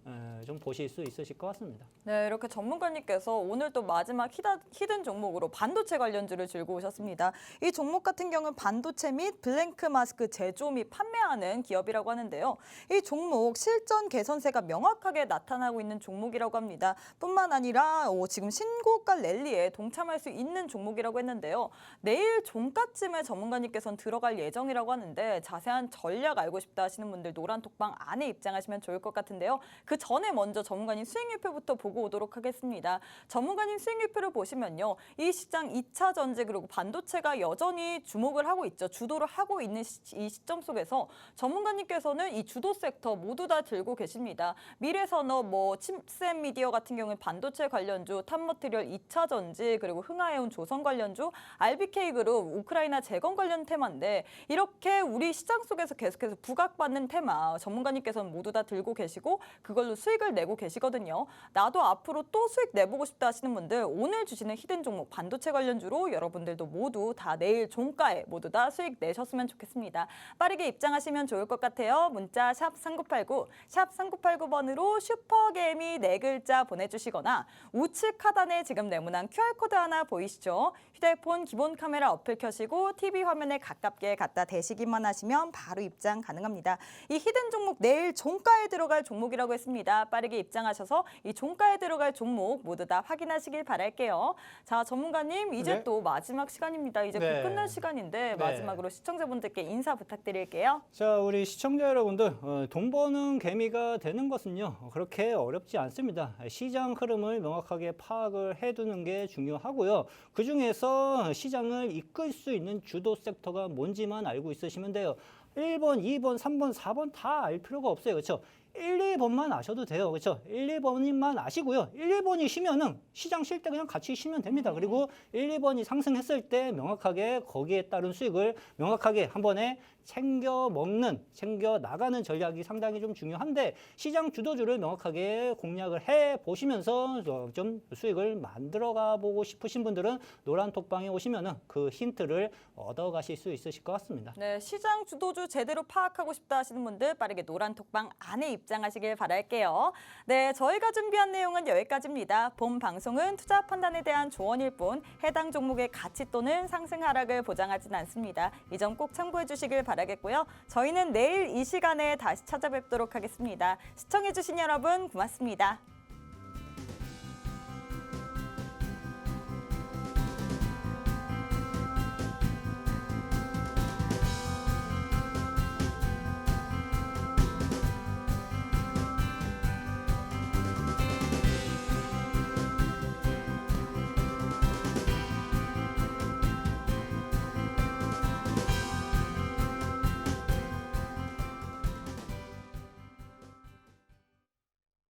좀 보실 수 있으실 것 같습니다. 네, 이렇게 전문가님께서 오늘 또 마지막 히든 종목으로 반도체 관련주를 들고 오셨습니다. 이 종목 같은 경우는 반도체 및 블랭크 마스크 제조 및 판매하는 기업이라고 하는데요. 이 종목 실전 개선세가 명확하게 나타나고 있는 종목이라고 합니다. 뿐만 아니라 지금 신고가 랠리에 동참할 수 있는 종목이라고 했는데요. 내일 종가쯤에 전문가님께서는 들어갈 예정이라고 하는데 자세한 전략 알고 싶다 하시는 분들 노란톡방 안에 입장하시면 좋을 것 같은데요. 그 전에 먼저 전문가님 수익률표부터 보고 오도록 하겠습니다. 전문가님 수익률표를 보시면요. 이 시장 2차 전지 그리고 반도체가 여전히 주목을 하고 있죠. 주도를 하고 있는 이 시점 속에서 전문가님께서는 이 주도 섹터 모두 다 들고 계십니다. 미래산업, 칩셋 미디어 같은 경우는 반도체 관련주, 탑머티리얼 2차 전지 그리고 흥하해운 조선 관련주, RBK그룹 우크라이나 재건 관련 테마인데 이렇게 우리 시장 속에서 계속해서 부각받는 테마 전문가님께서는 모두 다 들고 들고 계시고 그걸로 수익을 내고 계시거든요. 나도 앞으로 또 수익 내보고 싶다 하시는 분들 오늘 주시는 히든 종목 반도체 관련주로 여러분들도 모두 다 내일 종가에 모두 다 수익 내셨으면 좋겠습니다. 빠르게 입장하시면 좋을 것 같아요. 문자 샵 3989, 샵 3989번으로 슈퍼개미 4글자 보내주시거나 우측 하단에 지금 네모난 QR코드 하나 보이시죠? 휴대폰 기본 카메라 어플 켜시고 TV 화면에 가깝게 갖다 대시기만 하시면 바로 입장 가능합니다. 이 히든 종목 내일 종가에 들어갈 종목이라고 했습니다. 빠르게 입장하셔서 이 종가에 들어갈 종목 모두 다 확인하시길 바랄게요. 자, 전문가님 이제 네. 또 마지막 시간입니다. 이제 네. 곧 끝날 시간인데 네. 마지막으로 시청자분들께 인사 부탁드릴게요. 자, 우리 시청자 여러분들, 돈 버는 개미가 되는 것은요, 그렇게 어렵지 않습니다. 시장 흐름을 명확하게 파악을 해두는 게 중요하고요. 그 중에서 시장을 이끌 수 있는 주도 섹터가 뭔지만 알고 있으시면 돼요. 1번, 2번, 3번, 4번 다 알 필요가 없어요. 그렇죠? 1, 2번만 아셔도 돼요. 그렇죠? 1, 2번만 아시고요. 1, 2번이 쉬면은 시장 쉴 때 그냥 같이 쉬면 됩니다. 그리고 1, 2번이 상승했을 때 명확하게 거기에 따른 수익을 명확하게 한 번에 챙겨 먹는, 챙겨 나가는 전략이 상당히 좀 중요한데 시장 주도주를 명확하게 공략을 해 보시면서 좀 수익을 만들어가 보고 싶으신 분들은 노란 톡방에 오시면은 그 힌트를 얻어 가실 수 있으실 것 같습니다. 네, 시장 주도주 제대로 파악하고 싶다 하시는 분들 빠르게 노란 톡방 안에 입장하시길 바랄게요. 네, 저희가 준비한 내용은 여기까지입니다. 본 방송은 투자 판단에 대한 조언일 뿐 해당 종목의 가치 또는 상승 하락을 보장하진 않습니다. 이 점 꼭 참고해 주시길 바라겠고요. 저희는 내일 이 시간에 다시 찾아뵙도록 하겠습니다. 시청해 주신 여러분 고맙습니다.